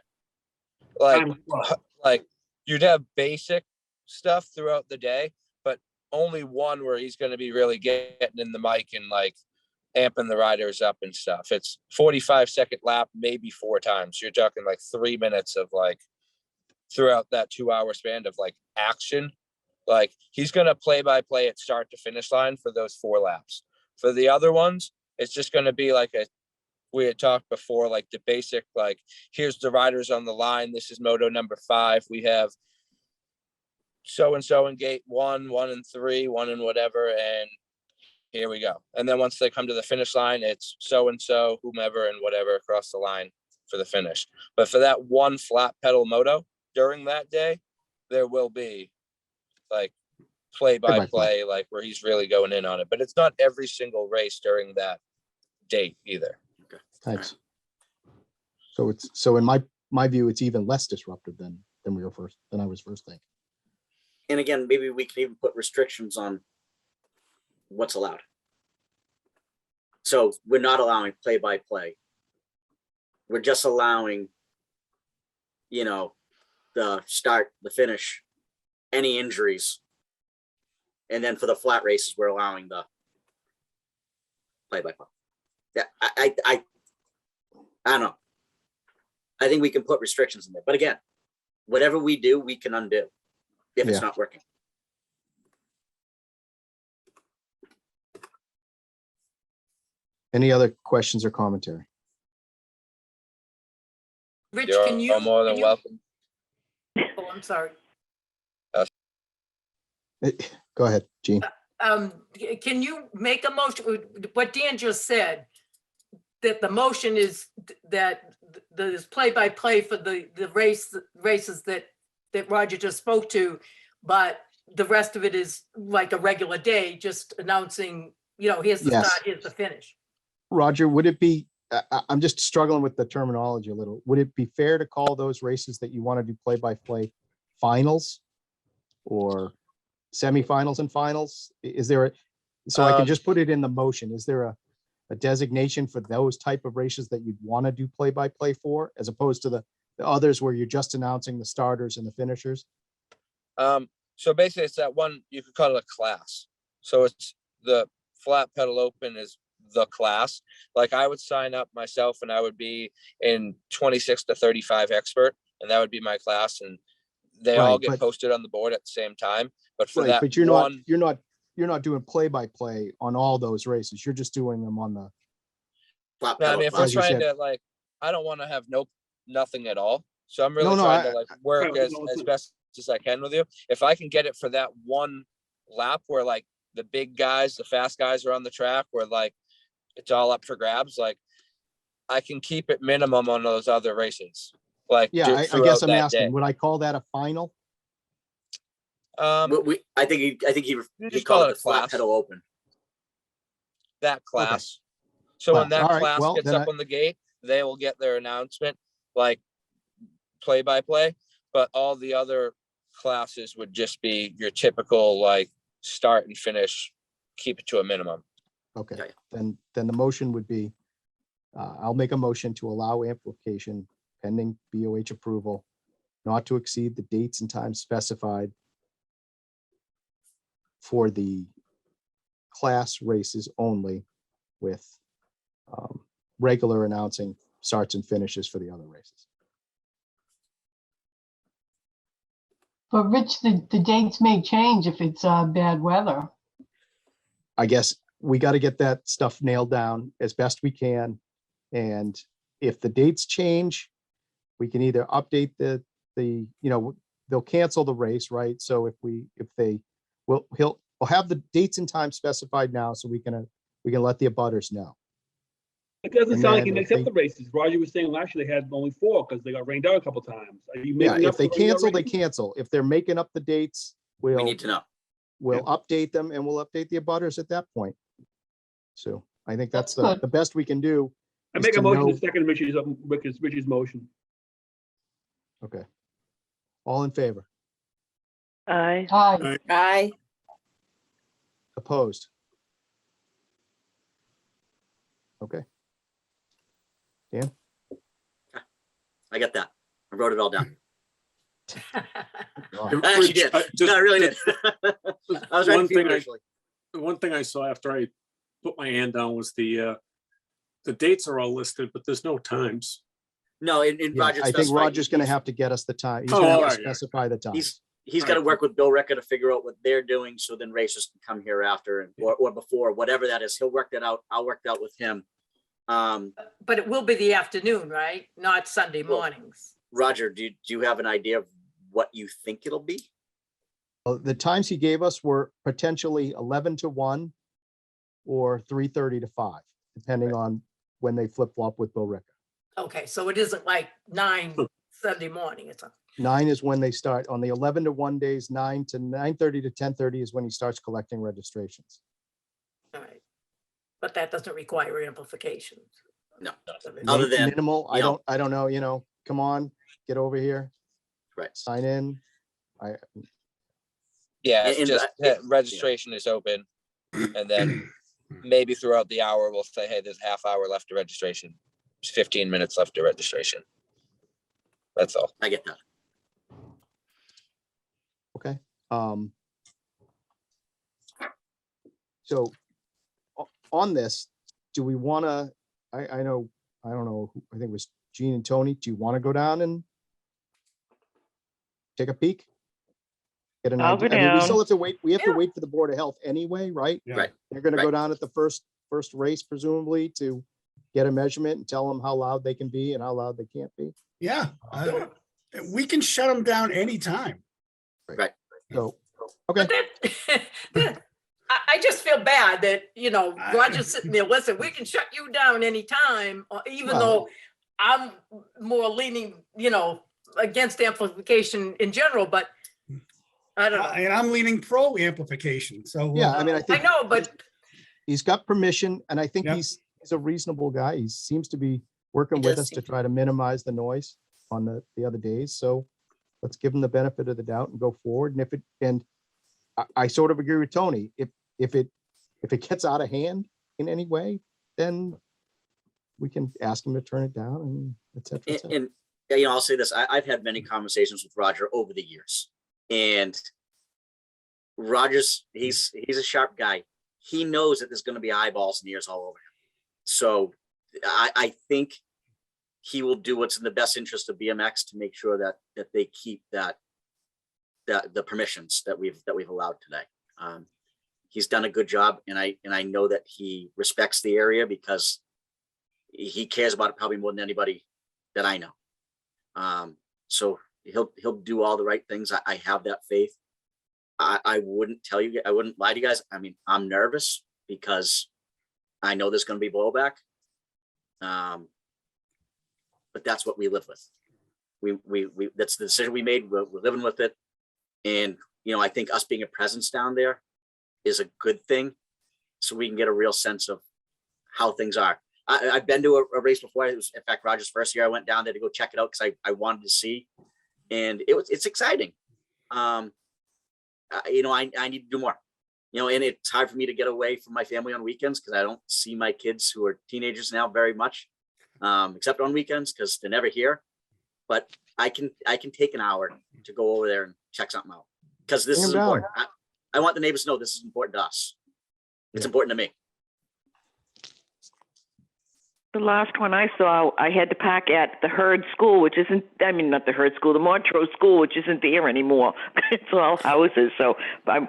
Like you'd have basic stuff throughout the day, but only one where he's going to be really getting in the mic and like amping the riders up and stuff. It's 45-second lap, maybe 4 times. You're talking like 3 minutes of like throughout that 2-hour span of like action. Like he's going to play-by-play at start to finish line for those 4 laps. For the other ones, it's just going to be like we had talked before, like the basic, like here's the riders on the line. This is moto number 5. We have so-and-so in gate 1, 1 and 3, 1 and whatever. And here we go. And then once they come to the finish line, it's so-and-so, whomever and whatever across the line for the finish. But for that one flat pedal moto during that day, there will be like play-by-play, like where he's really going in on it. But it's not every single race during that date either. Okay. Thanks. So in my view, it's even less disruptive than I was first thinking. And again, maybe we can even put restrictions on what's allowed. So we're not allowing play-by-play. We're just allowing, the start, the finish, any injuries. And then for the flat races, we're allowing the play-by-play. Yeah, I don't know. I think we can put restrictions in there. But again, whatever we do, we can undo if it's Yeah. not working. Any other questions or commentary? Rich, You're can you? more than can you- welcome. Oh, I'm sorry. Go ahead, Gene. Can you make a motion, what Dan just said, that the motion is that there's play-by-play for the races that Roger just spoke to, but the rest of it is like a regular day, just announcing, here's the Yes. start, here's the finish. Roger, would it be, I'm just struggling with the terminology a little. Would it be fair to call those races that you want to do play-by-play finals or semifinals and finals? Is there, so I can just put it in the motion. Is there a designation for those type of races that you'd want to do play-by-play for, as opposed to the others where you're just announcing the starters and the finishers? So basically it's that one, you could call it a class. So it's the flat pedal open is the class. Like I would sign up myself and I would be in 26 to 35 expert, and that would be my class. And they all Right, get but- posted on the board at the same time. But for Right, that but you're one, not doing play-by-play on all those races. You're just doing them on the, Flap no, I pedal mean, if we're class. As you trying said. to like, I don't want to have nothing at all. So I'm really No, trying I- to like work No, as best as I can with you. If I can get it for that one lap where like the big guys, the fast guys are on the track, where like it's all up for grabs, like I can keep it minimum on those other races. Like yeah, I throughout guess I'm that asking, day. would I call that a final? I think he You he just called call it it the a flat class. pedal open. That class. So when Class. that All right, class well, gets then up on the gate, they will get their announcement like play by play, but all the other classes would just be your typical like start and finish, keep it to a minimum. Okay, Okay. then the motion would be, I'll make a motion to allow amplification pending BOH approval, not to exceed the dates and times specified for the class races only, with regular announcing starts and finishes for the other races. But Rich, the dates may change if it's bad weather. I guess we got to get that stuff nailed down as best we can. And if the dates change, we can either update they'll cancel the race, right? So we'll have the dates and times specified now, so we can let the abutters know. It doesn't And sound like then he if makes up they- the races. Roger was saying last year they had only 4 because they got rained out a couple times. Are you Yeah, making up if they the rained out cancel, they races? cancel. If they're making up the dates, We we'll need to know. update them, and we'll update the abutters at that point. So I think that's That's good. the best we can do. I is make a to motion know- to second Rich's motion. Okay. All in favor? Aye. Aye. Aye. Opposed? Okay. I got that. I wrote it all down. Wow. I actually Rich, did. just- No, I really did. I was right One thing feverishly. The one thing I saw after I put my hand down was the dates are all listed, but there's no times. No, in Yeah, Roger I think specified, Roger's gonna have to get us the time. He's Oh, gonna have to alright, yeah. specify the times. he's got to work with Bill Recker to figure out what they're doing, so then racers can come here after or before, whatever that is. He'll work that out. I'll work that out with him. But it will be the afternoon, right? Not Sunday Well, mornings. Roger, do you have an idea of what you think it'll be? The times he gave us were potentially 11 to 1 or 3:30 to 5, depending on when they flip flop with Bill Ricker. Okay, so it isn't like 9 Sunday morning. It's 9 is when they start. On the 11 to 1 days, 9 to 9:30 to 10:30 is when he starts collecting registrations. all right. But that doesn't require amplification. No. So Other than, Minimal, you know- I don't know, come on, get over here, right. sign in. Yeah, it's And just that- registration is open, and then maybe throughout the hour we'll say, hey, there's a half hour left to registration. There's 15 minutes left to registration. That's all. I get that. Okay. So on this, do we want to, I don't know, I think it was Gene and Tony. Do you want to go down and take a peek? Get an I'll idea. go I mean, we down. still have to wait. We have to Yeah. wait for the Board of Health anyway, right? Yeah. Right. They're going to go Right. down at the first first race presumably to get a measurement and tell them how loud they can be and how loud they can't be? Yeah. We can shut them down anytime. So, okay, But that, I just feel bad that, Roger's sitting there, listen, we can shut you down anytime, or even Well- though I'm more leaning, against amplification in general, but I don't know. And I'm leaning pro amplification. So yeah, I mean, I I think know, but he's got permission and I think Yep. he's a reasonable guy. He seems to be working He with does us to seem to. try to minimize the noise on the other days. So let's give him the benefit of the doubt and go forward. And I sort of agree with Tony. If it gets out of hand in any way, then we can ask him to turn it down and et cetera, et cetera. And I'll say this, I've had many conversations with Roger over the years, and Roger's, he's a sharp guy. He knows that there's gonna be eyeballs and ears all over him. So I think he will do what's in the best interest of BMX to make sure that they keep the permissions that we've allowed today. He's done a good job, and I know that he respects the area because he cares about it probably more than anybody that I know. So he'll do all the right things. I have that faith. I wouldn't tell you, I wouldn't lie to you guys. I mean, I'm nervous because I know there's going to be blowback. But that's what we live with. We that's the decision we made. We're living with it. And, I think us being a presence down there is a good thing. So we can get a real sense of how things are. I've been to a race before. It was, in fact, Roger's first year. I went down there to go check it out because I wanted to see, and it's exciting. I need to do more, and it's hard for me to get away from my family on weekends because I don't see my kids who are teenagers now very much, except on weekends because they're never here. But I can take an hour to go over there and check something out because this Bring is 'em down. important. I want the neighbors to know this is important to us. It's important to me. The last one I saw, I had to park at the Hurd School, which isn't, not the Hurd School, the Montrose School, which isn't there anymore. It's all houses, so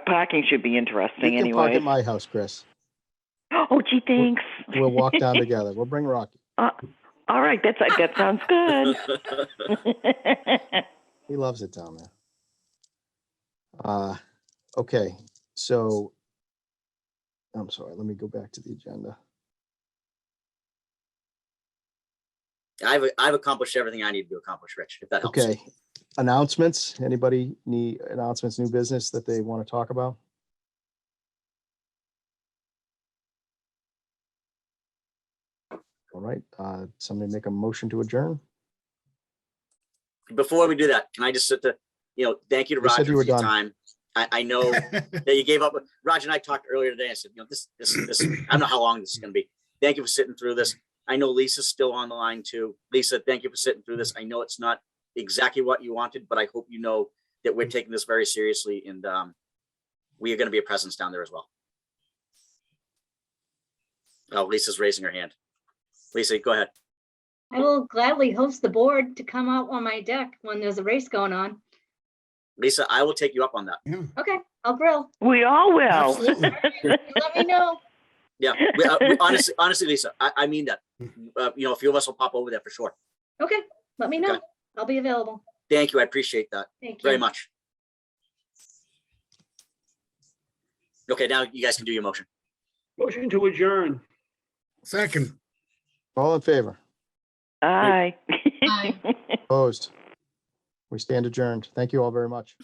parking should be You interesting can park anyway. at my house, Chris. Oh, gee, thanks. We'll walk down together. We'll bring Rocky. All right, that sounds good. He loves it down there. Okay, so I'm sorry, let me go back to the agenda. I've accomplished everything I need to accomplish, Rich, if that helps. Okay, announcements. Anybody need announcements, new business that they want to talk about? All right, somebody make a motion to adjourn? Before we do that, can I just sit there, thank you to You said Roger you were for your done. time. I know that you gave up. Roger and I talked earlier today. I said, this, I don't know how long this is going to be. Thank you for sitting through this. I know Lisa's still on the line too. Lisa, thank you for sitting through this. I know it's not exactly what you wanted, but I hope you know that we're taking this very seriously, and we are going to be a presence down there as well. Oh, Lisa's raising her hand. Lisa, go ahead. I will gladly host the board to come out on my deck when there's a race going on. Lisa, I will take you up on that. Yeah, Okay, I'll grill. We all will. absolutely. Let me know. Yeah, honestly, Lisa, I mean that. A few of us will pop over there for sure. Okay, let me know. Okay. I'll be available. Thank you. I appreciate that Thank you. very much. Okay, now you guys can do your motion. Motion to adjourn. Second. All in favor? Aye. Aye. Opposed? We stand adjourned. Thank you all very much.